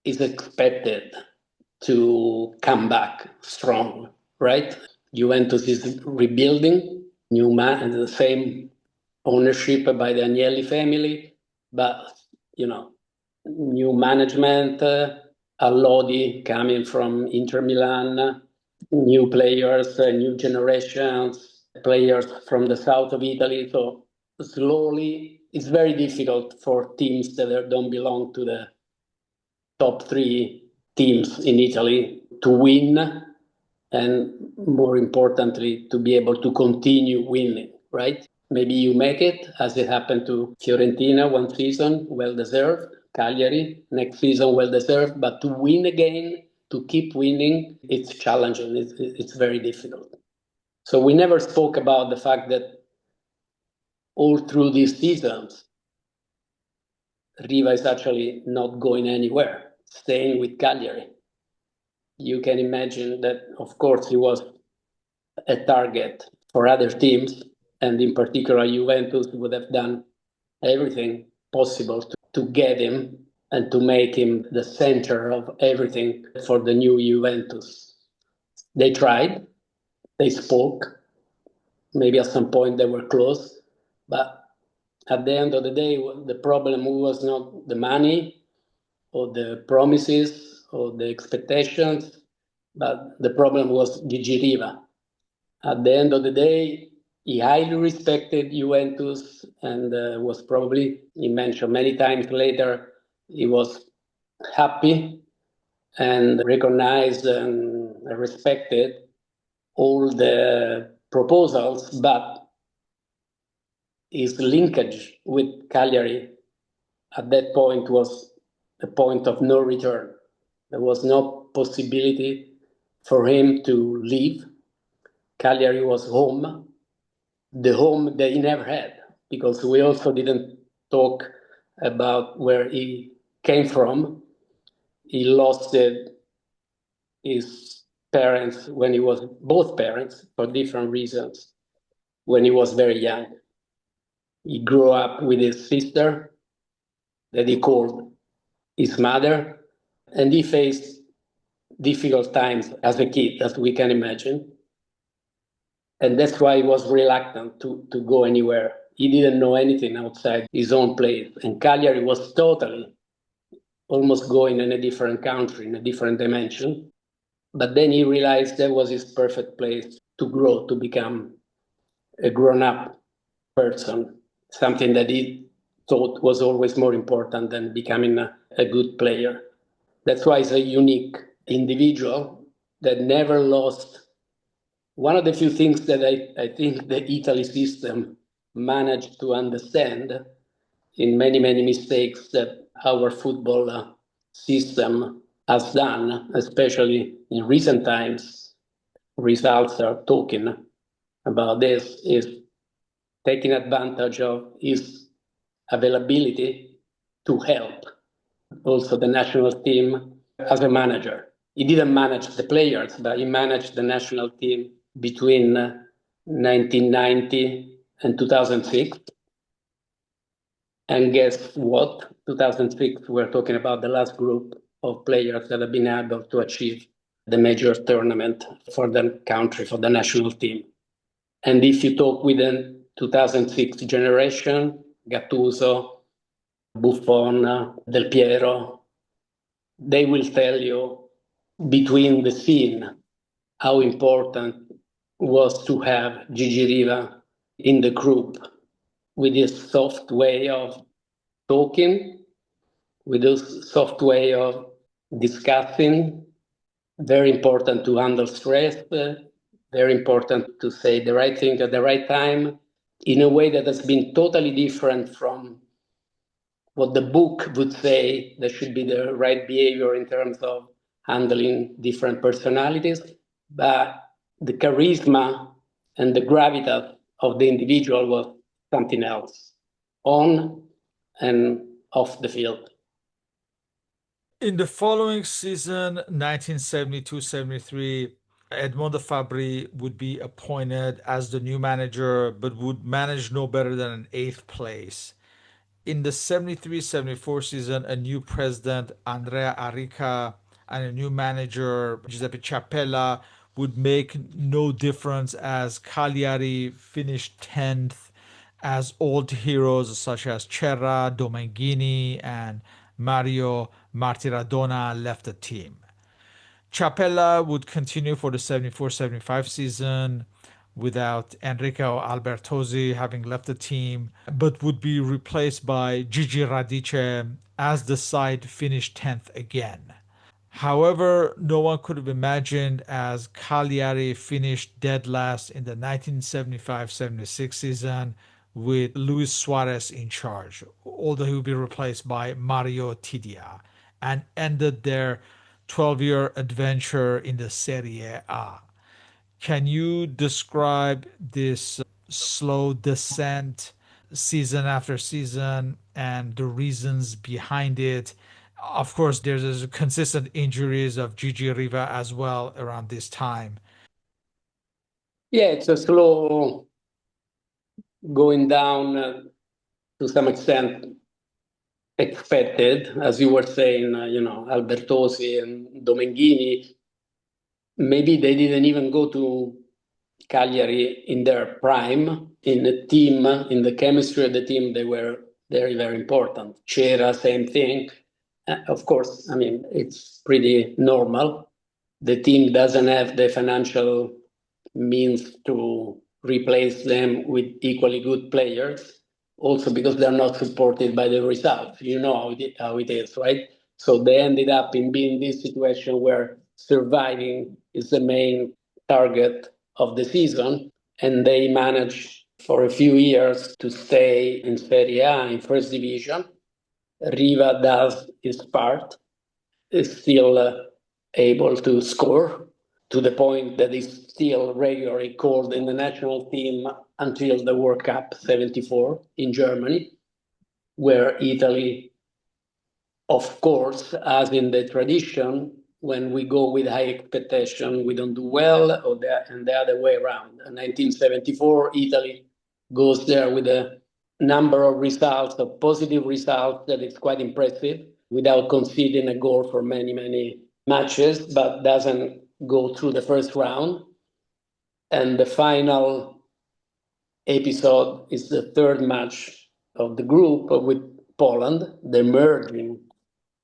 is expected to come back strong, right? Juventus is rebuilding, new man, and the same ownership by the Agnelli family, but new management, Allodi coming from Inter Milan, new players, new generations, players from the south of Italy. So slowly, it's very difficult for teams that don't belong to the top 3 teams in Italy to win, and more importantly, to be able to continue winning. right? Maybe you make it, as it happened to Fiorentina one season, well deserved. Cagliari, next season, well deserved. But to win again, to keep winning, it's challenging. It's very difficult. So we never spoke about the fact that all through these seasons, Riva is actually not going anywhere, staying with Cagliari. You can imagine that, of course, he was a target for other teams, and in particular, Juventus would have done everything possible to get him and to make him the center of everything for the new Juventus. They tried, they spoke, maybe at some point they were close, but at the end of the day, the problem was not the money or the promises or the expectations, but the problem was Gigi Riva. At the end of the day, he highly respected Juventus and was probably, he mentioned many times later, he was happy and recognized and respected all the proposals, but his linkage with Cagliari at that point was a point of no return. There was no possibility for him to leave. Cagliari was home, the home that he never had, because we also didn't talk about where he came from. He lost his parents when he was, both parents, for different reasons, when he was very young. He grew up with his sister that he called his mother, and he faced difficult times as a kid, as we can imagine. And that's why he was reluctant to go anywhere. He didn't know anything outside his own place. And Cagliari was totally almost going in a different country, in a different dimension. But then he realized that was his perfect place to grow, to become a grown up person, something that he thought was always more important than becoming a good player. That's why he's a unique individual that never lost. One of the few things that I think the Italy system managed to understand in many, many mistakes that our football system has done, especially in recent times, results are talking about this, is taking advantage of his availability to help also the national team as a manager. He didn't manage the players, but he managed the national team between 1990 and 2006. And guess what? 2006, we're talking about the last group of players that have been able to achieve the major tournament for the country, for the national team. And if you talk with the 2006 generation, Gattuso, Buffon, Del Piero, they will tell you between the scene how important was to have Gigi Riva in the group with his soft way of talking, with his soft way of discussing. Very important to handle stress, very important to say the right thing at the right time in a way that has been totally different from what the book would say that should be the right behavior in terms of handling different personalities. But the charisma and the gravitas of the individual was something else, on and off the field. In the following season, 1972-73, Edmondo Fabri would be appointed as the new manager, but would manage no better than an eighth place. In the 73-74 season, a new president, Andrea Arica, and a new manager, Giuseppe Ciappella, would make no difference as Cagliari finished 10th, as old heroes such as Cerra, Domenghini, and Mario Martiradona left the team. Ciappella would continue for the 74-75 season without Enrico Albertosi having left the team, but would be replaced by Gigi Radice as the side finished 10th again. However, no one could have imagined as Cagliari finished dead last in the 1975-76 season with Luis Suarez in charge, although he would be replaced by Mario Tidia, and ended their 12-year adventure in the Serie A. Can you describe this slow descent season after season and the reasons behind it? Of course, there's a consistent injuries of Gigi Riva as well around this time. Yeah, it's a slow going down to some extent expected. As you were saying, Albertosi and Domenghini, maybe they didn't even go to Cagliari in their prime. In the team, in the chemistry of the team, they were very, very important. Cera, same thing. Of course, I mean, it's pretty normal. The team doesn't have the financial means to replace them with equally good players, also because they're not supported by the results. You know how it is, right? So they ended up in being this situation where surviving is the main target of the season, and they managed for a few years to stay in Serie A in first division. Riva does his part, is still able to score to the point that he's still regularly called in the national team until the World Cup 74 in Germany, where Italy, of course, as in the tradition, when we go with high expectation, we don't do well, and the other way around. In 1974, Italy goes there with a number of results, of positive results that is quite impressive, without conceding a goal for many, many matches, but doesn't go through the first round. And the final episode is the third match of the group with Poland, the merging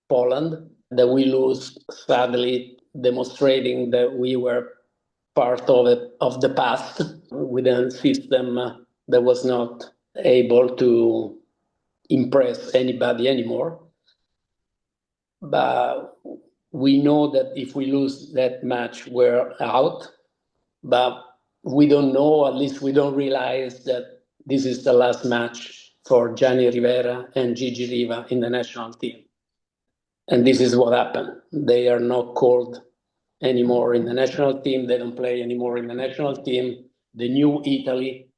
Poland, that we lose, sadly, demonstrating that we were part of it, of the past, with a system that was not able to impress anybody anymore. But we know that if we lose that match, we're out. But we don't know, at least we don't realize that this is the last match for Gianni Rivera and Gigi Riva in the national team. And this is what happened. They are not called anymore in the national team. They don't play anymore in the national team. The new Italy,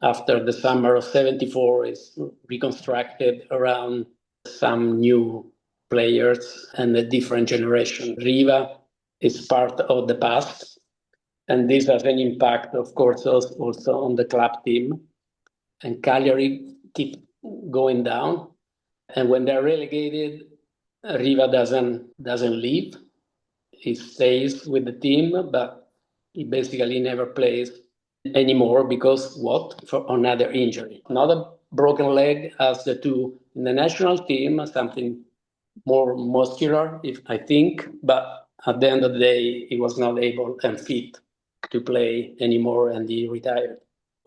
after the summer of 74, is reconstructed around some new players and a different generation. Riva is part of the past, and this has an impact, of course, also on the club team. And Cagliari keep going down, and when they're relegated, Riva doesn't leave. He stays with the team, but he basically never plays anymore because what? For another injury. Not a broken leg as the two in the national team, something more muscular, if I think, but at the end of the day, he was not able and fit to play anymore, and he retired.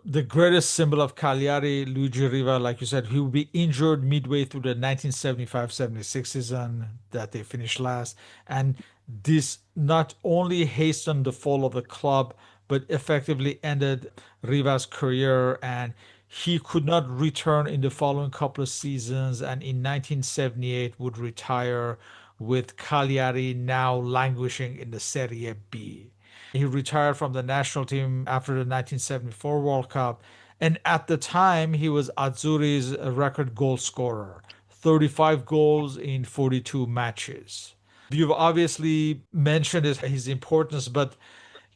The greatest symbol of Cagliari, Luigi Riva, like you said, he will be injured midway through the 1975-76 season that they finished last. And this not only hastened the fall of the club, but effectively ended Riva's career. And he could not return in the following couple of seasons. And in 1978 would retire with Cagliari now languishing in the Serie B. He retired from the national team after the 1974 World Cup. And at the time, he was Azzurri's record goal scorer, 35 goals in 42 matches. You've obviously mentioned his importance, but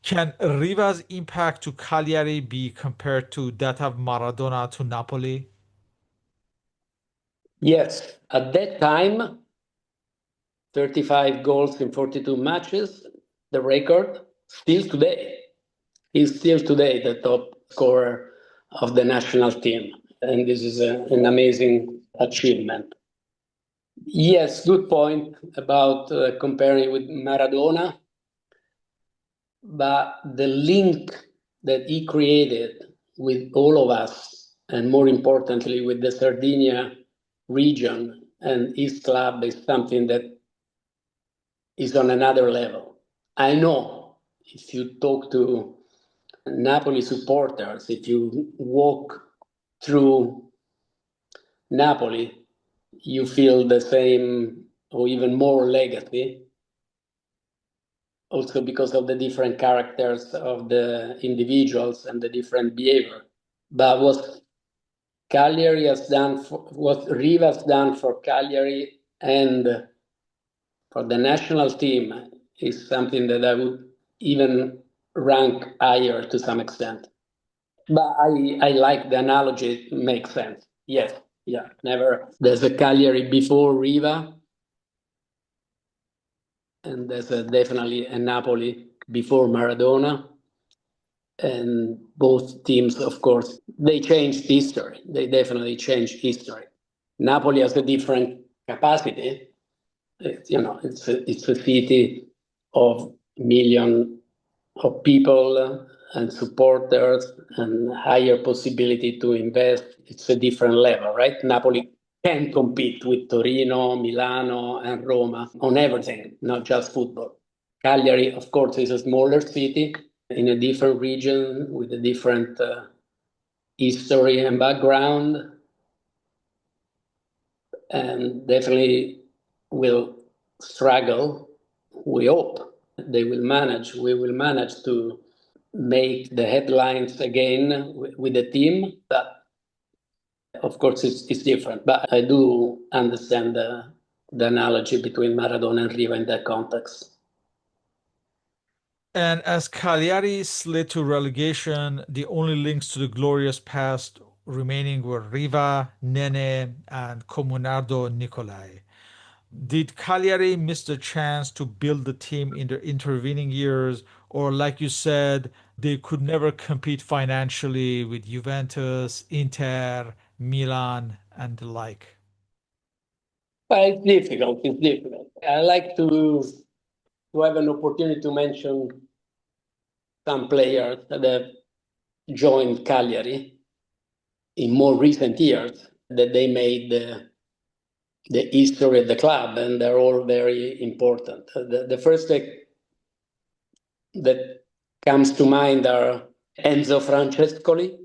can Riva's impact to Cagliari be compared to that of Maradona to Napoli? Yes, at that time, 35 goals in 42 matches, the record, still today. He's still today the top scorer of the national team. And this is an amazing achievement. Yes, good point about comparing with Maradona. But the link that he created with all of us, and more importantly, with the Sardinia region and his club, is something that is on another level. I know if you talk to Napoli supporters, if you walk through Napoli, you feel the same or even more legacy, also because of the different characters of the individuals and the different behavior. But what Cagliari has done, what Riva has done for Cagliari and for the national team is something that I would even rank higher to some extent. But I like the analogy, it makes sense. Yes, yeah, never. There's a Cagliari before Riva, and there's definitely a Napoli before Maradona. And both teams, of course, they changed history. They definitely changed history. Napoli has a different capacity. It's a city of million of people and supporters and higher possibility to invest. It's a different level, right? Napoli can compete with Torino, Milano, and Roma on everything, not just football. Cagliari, of course, is a smaller city in a different region with a different history and background, and definitely will struggle. We hope they will manage. We will manage to make the headlines again with the team, but of course it's different. But I do understand the analogy between Maradona and Riva in that context. And as Cagliari slid to relegation, the only links to the glorious past remaining were Riva, Nene, and Comunardo Nicolai. Did Cagliari miss the chance to build the team in the intervening years, or like you said, they could never compete financially with Juventus, Inter, Milan, and the like? But it's difficult. It's difficult. I like to have an opportunity to mention some players that have joined Cagliari in more recent years that they made the history of the club, and they're all very important. The first that comes to mind are Enzo Francescoli,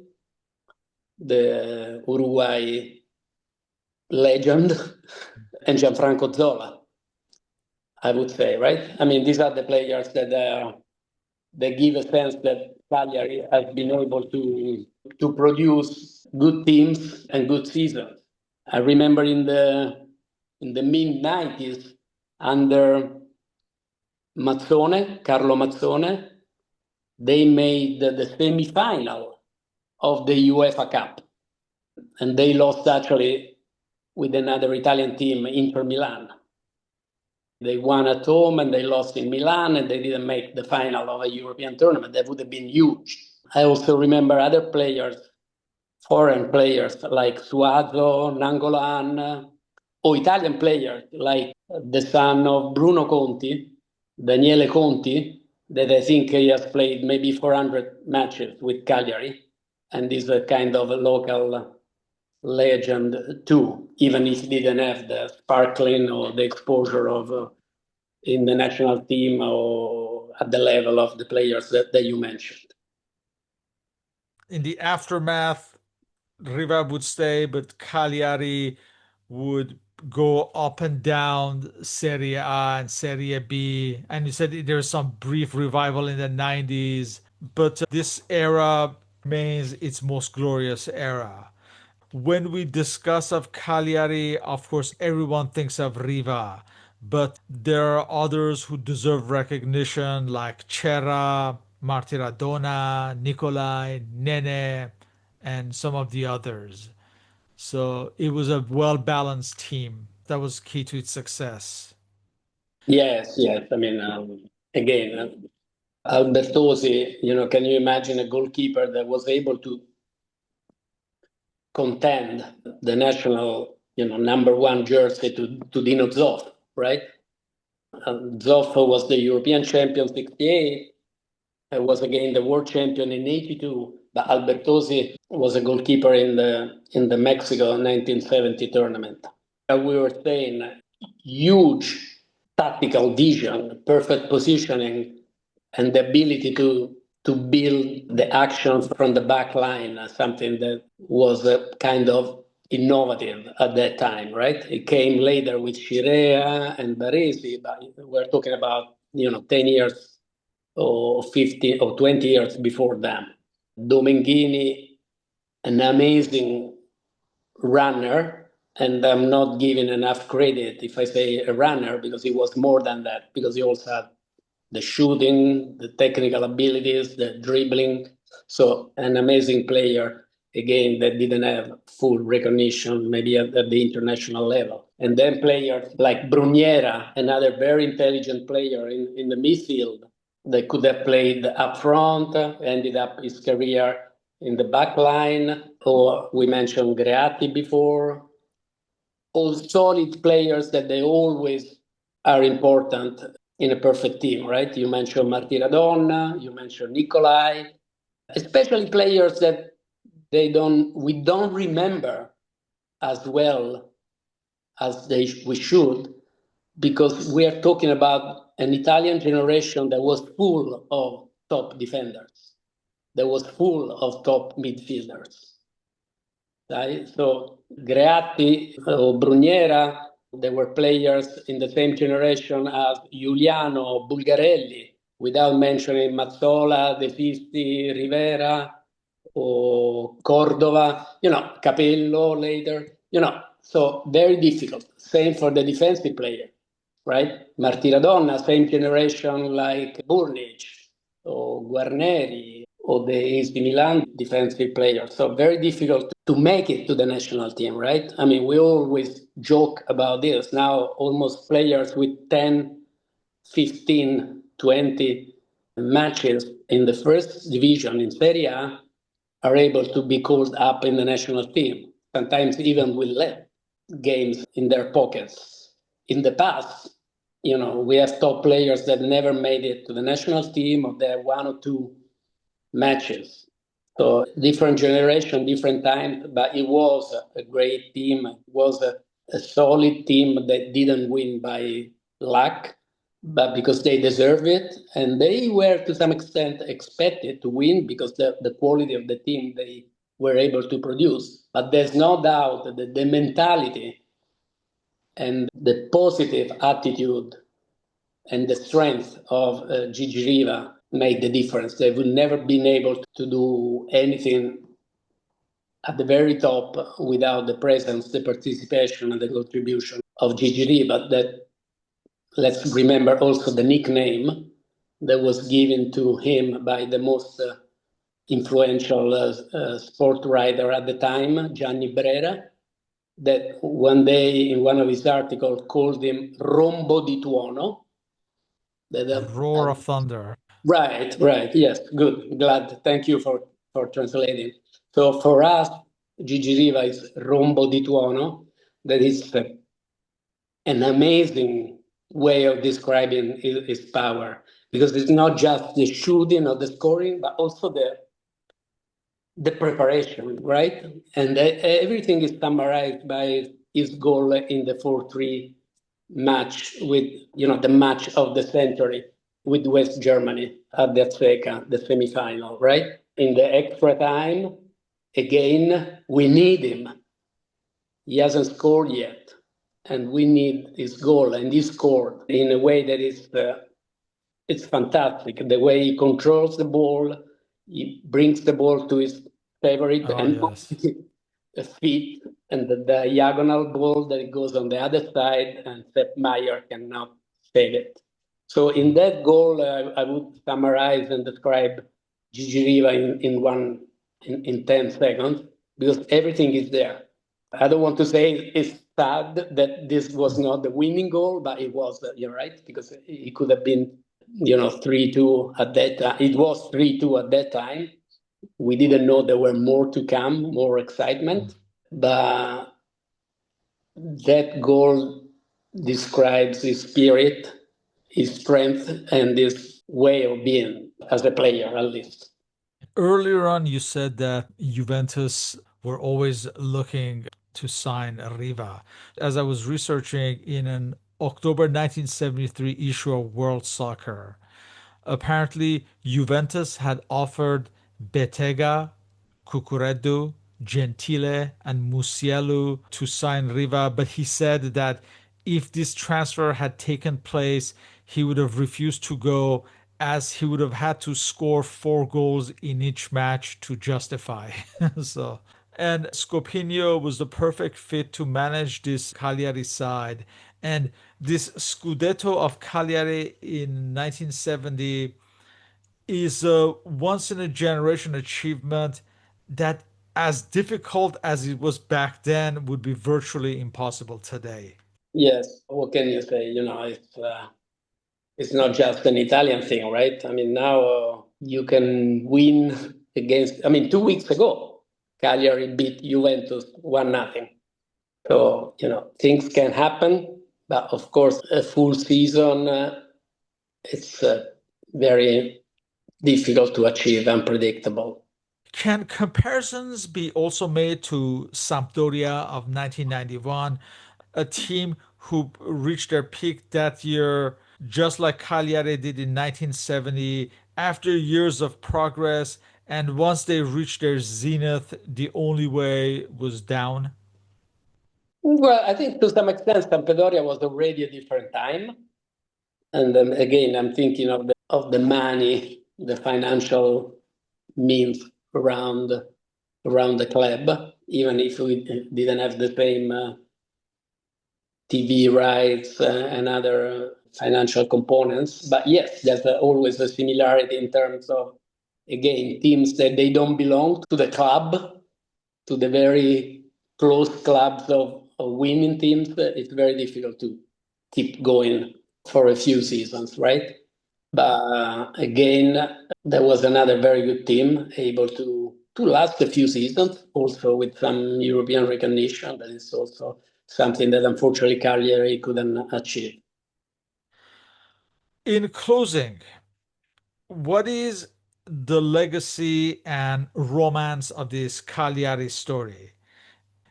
the Uruguay legend, and Gianfranco Zola, I would say, right? I mean, these are the players that give a sense that Cagliari has been able to produce good teams and good seasons. I remember in the mid '90s under Carlo Mazzone, they made the semi-final of the UEFA Cup, and they lost actually with another Italian team, Inter Milan. They won at home and they lost in Milan, and they didn't make the final of a European tournament. That would have been huge. I also remember other players, foreign players like Suazo, Nangolan, or Italian players like the son of Bruno Conti, Daniele Conti, that I think he has played maybe 400 matches with Cagliari, and is a kind of a local legend too, even if he didn't have the sparkling or the exposure of in the national team or at the level of the players that you mentioned. In the aftermath, Riva would stay, but Cagliari would go up and down Serie A and Serie B. And you said there was some brief revival in the 90s, but this era remains its most glorious era. When we discuss of Cagliari, of course, everyone thinks of Riva, but there are others who deserve recognition like Cera, Martiradona, Nicolai, Nene, and some of the others. So it was a well balanced team. That was key to its success. Yes, yes. I mean, again, Albertosi, can you imagine a goalkeeper that was able to contend the national, number one jersey to Dino Zoff, right? Zoff was the European champion 68, was again the world champion in 82, but Albertosi was a goalkeeper in the Mexico 1970 tournament. We were saying huge tactical vision, perfect positioning, and the ability to build the actions from the back line, something that was kind of innovative at that time, right? It came later with Shirea and Baresi, but we're talking about 10 years or 15 or 20 years before them. Domenghini, an amazing runner, and I'm not giving enough credit if I say a runner, because he was more than that, because he also had the shooting, the technical abilities, the dribbling. So an amazing player, again, that didn't have full recognition, maybe at the international level. And then players like Bruniera, another very intelligent player in the midfield, that could have played up front, ended up his career in the back line, or we mentioned Greati before. All solid players that they always are important in a perfect team, right? You mentioned Martiradonna, you mentioned Nicolai, especially players that we don't remember as well as we should, because we are talking about an Italian generation that was full of top defenders, that was full of top midfielders. Right? So Greatti or Bruniera, they were players in the same generation as Giuliano, Bulgarelli, without mentioning Mazzola, De Sisti, Rivera, or Cordova, Capello later, so very difficult. Same for the defensive player, right? Martiradonna, same generation like Burnic or Guarneri or the AC Milan defensive player. So very difficult to make it to the national team, right? I mean, we always joke about this. Now almost players with 10, 15, 20 matches in the first division in Serie A are able to be called up in the national team, sometimes even with less games in their pockets. In the past, we have top players that never made it to the national team, or their one or two matches. So different generation, different time, but it was a great team. It was a solid team that didn't win by luck, but because they deserve it. And they were to some extent expected to win because the quality of the team they were able to produce. But there's no doubt that the mentality and the positive attitude and the strength of Gigi Riva made the difference. They would never been able to do anything at the very top without the presence, the participation, and the contribution of Gigi Riva. That, let's remember also the nickname that was given to him by the most influential sport writer at the time, Gianni Brera, that one day in one of his articles called him Rombo di Tuono. Roar of thunder. Right. Yes, good. Glad. Thank you for translating. So for us, Gigi Riva is Rombo di Tuono. That is an amazing way of describing his power, because it's not just the shooting or the scoring, but also the preparation, right? And everything is summarized by his goal in the 4-3 match with, the match of the century with West Germany at the Azteca, the semifinal, right? In the extra time, again, we need him. He hasn't scored yet, and we need his goal, and he scored in a way that is it's fantastic. The way he controls the ball, he brings the ball to his favorite Oh, and yes. feet, and the diagonal ball that goes on the other side, and Sepp Maier cannot save it. So in that goal, I would summarize and describe Gigi Riva in 10 seconds, because everything is there. I don't want to say it's sad that this was not the winning goal, but it was, you're right, because it could have been, 3-2 at that time. It was 3-2 at that time. We didn't know there were more to come, more excitement, but that goal describes his spirit, his strength, and his way of being as a player, at least. Earlier on, you said that Juventus were always looking to sign Riva. As I was researching in an October 1973 issue of World Soccer. Apparently, Juventus had offered Bettega, Cucureddu, Gentile, and Musielu to sign Riva, but he said that if this transfer had taken place, he would have refused to go as he would have had to score 4 goals in each match to justify. So, and Scopinio was the perfect fit to manage this Cagliari side. And this Scudetto of Cagliari in 1970 is a once in a generation achievement that, as difficult as it was back then, would be virtually impossible today. Yes, what can you say? It's not just an Italian thing, right? I mean, now you can win against. I mean, 2 weeks ago, Cagliari beat Juventus 1-0. So things can happen, but of course, a full season it's very difficult to achieve, unpredictable. Can comparisons be also made to Sampdoria of 1991, a team who reached their peak that year, just like Cagliari did in 1970, after years of progress, and once they reached their zenith, the only way was down? Well, I think to some extent, Sampdoria was already a different time. And then again, I'm thinking of the money, the financial means around the club, even if we didn't have the same TV rights and other financial components. But yes, there's always a similarity in terms of, again, teams that they don't belong to the club, to the very close clubs of winning teams. It's very difficult to keep going for a few seasons, right? But again, there was another very good team able to last a few seasons, also with some European recognition. That is also something that unfortunately Cagliari couldn't achieve. In closing, what is the legacy and romance of this Cagliari story?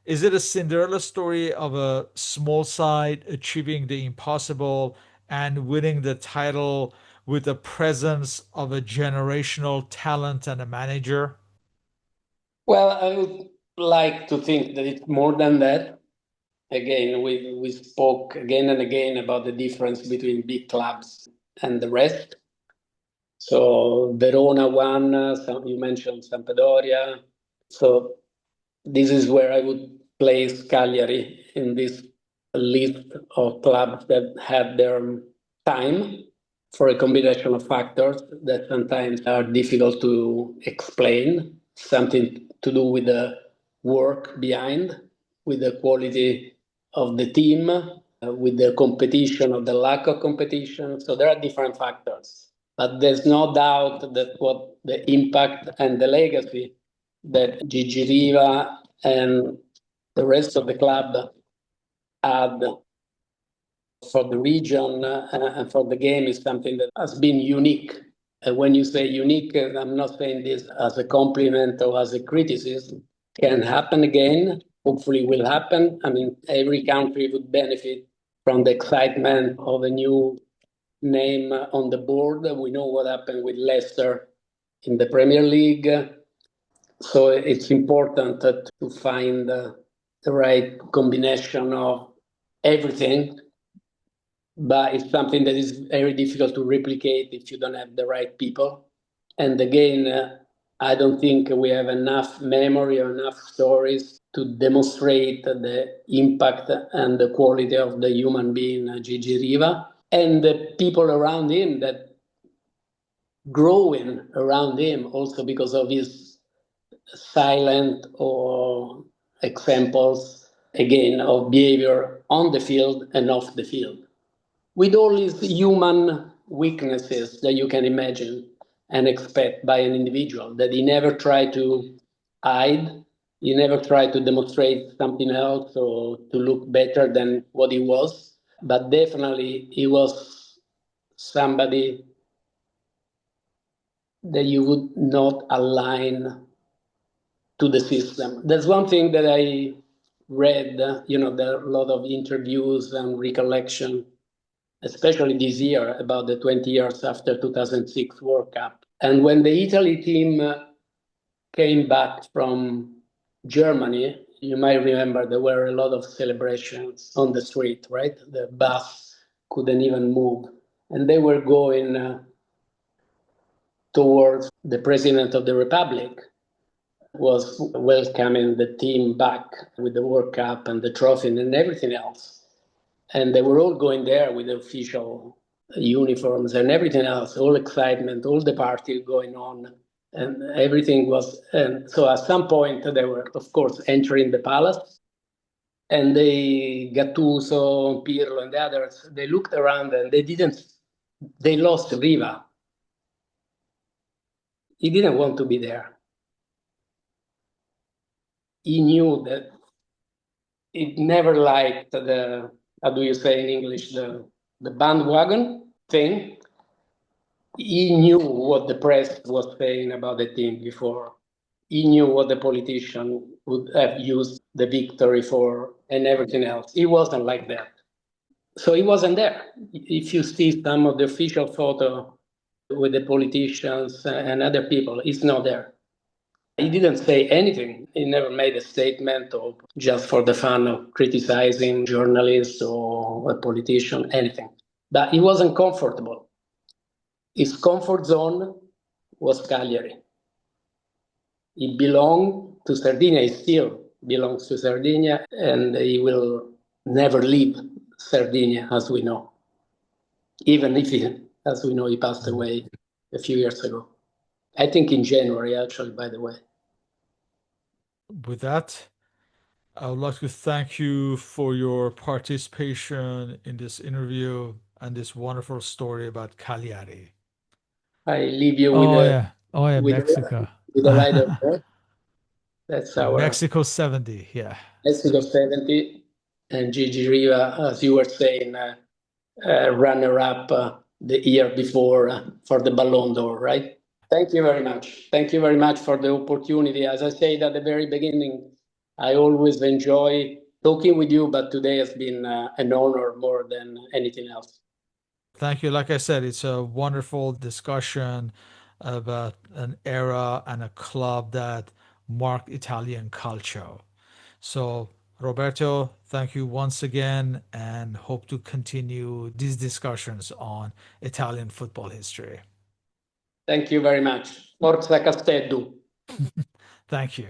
Is it a Cinderella story of a small side achieving the impossible and winning the title with the presence of a generational talent and a manager? Well, I would like to think that it's more than that. Again, we spoke again and again about the difference between big clubs and the rest. So Verona won, you mentioned Sampdoria. So this is where I would place Cagliari in this list of clubs that had their time for a combination of factors that sometimes are difficult to explain, something to do with the work behind, with the quality of the team, with the competition or the lack of competition. So there are different factors. But there's no doubt that what the impact and the legacy that Gigi Riva and the rest of the club had for the region and for the game is something that has been unique. When you say unique, I'm not saying this as a compliment or as a criticism. Can happen again. Hopefully, will happen. I mean, every country would benefit from the excitement of a new name on the board. We know what happened with Leicester in the Premier League. So it's important to find the right combination of everything, but it's something that is very difficult to replicate if you don't have the right people. And again, I don't think we have enough memory or enough stories to demonstrate the impact and the quality of the human being, Gigi Riva, and the people around him that growing around him also because of his silent or examples again of behavior on the field and off the field with all these human weaknesses that you can imagine and expect by an individual that he never tried to hide, he never tried to demonstrate something else or to look better than what he was, but definitely he was somebody that you would not align to the system. That's one thing that I read, there are a lot of interviews and recollection especially this year, about the 20 years after 2006 World Cup. And when the Italy team came back from Germany, you might remember there were a lot of celebrations on the street, right? The bus couldn't even move. And they were going towards the President of the Republic, was welcoming the team back with the World Cup and the trophy and everything else. And they were all going there with the official uniforms and everything else, all excitement, all the party going on. And everything was, and so at some point they were, of course, entering the palace. And they, Gattuso, Pirlo, and the others, they looked around and they lost Riva. He didn't want to be there. He knew that he never liked the, how do you say in English, the bandwagon thing. He knew what the press was saying about the team before. He knew what the politician would have used the victory for and everything else. He wasn't like that. So he wasn't there. If you see some of the official photo with the politicians and other people, he's not there. He didn't say anything. He never made a statement or just for the fun of criticizing journalists or a politician, anything. But he wasn't comfortable. His comfort zone was Cagliari. He belonged to Sardinia. He still belongs to Sardinia, and he will never leave Sardinia, as we know. Even if, as we know, he passed away a few years ago. I think in January, actually, by the way. With that, I would like to thank you for your participation in this interview and this wonderful story about Cagliari. I leave you with Oh a yeah. Oh yeah, with Mexico. with a rider. That's our Mexico 70. Yeah. Mexico 70 and Gigi Riva, as you were saying, runner-up the year before for the Ballon d'Or, right? Thank you very much. Thank you very much for the opportunity. As I said at the very beginning, I always enjoy talking with you, but today has been an honor more than anything else. Thank you. Like I said, it's a wonderful discussion about an era and a club that marked Italian culture. So, Roberto, thank you once again and hope to continue these discussions on Italian football history. Thank you very much. Forza Castello. Thank you.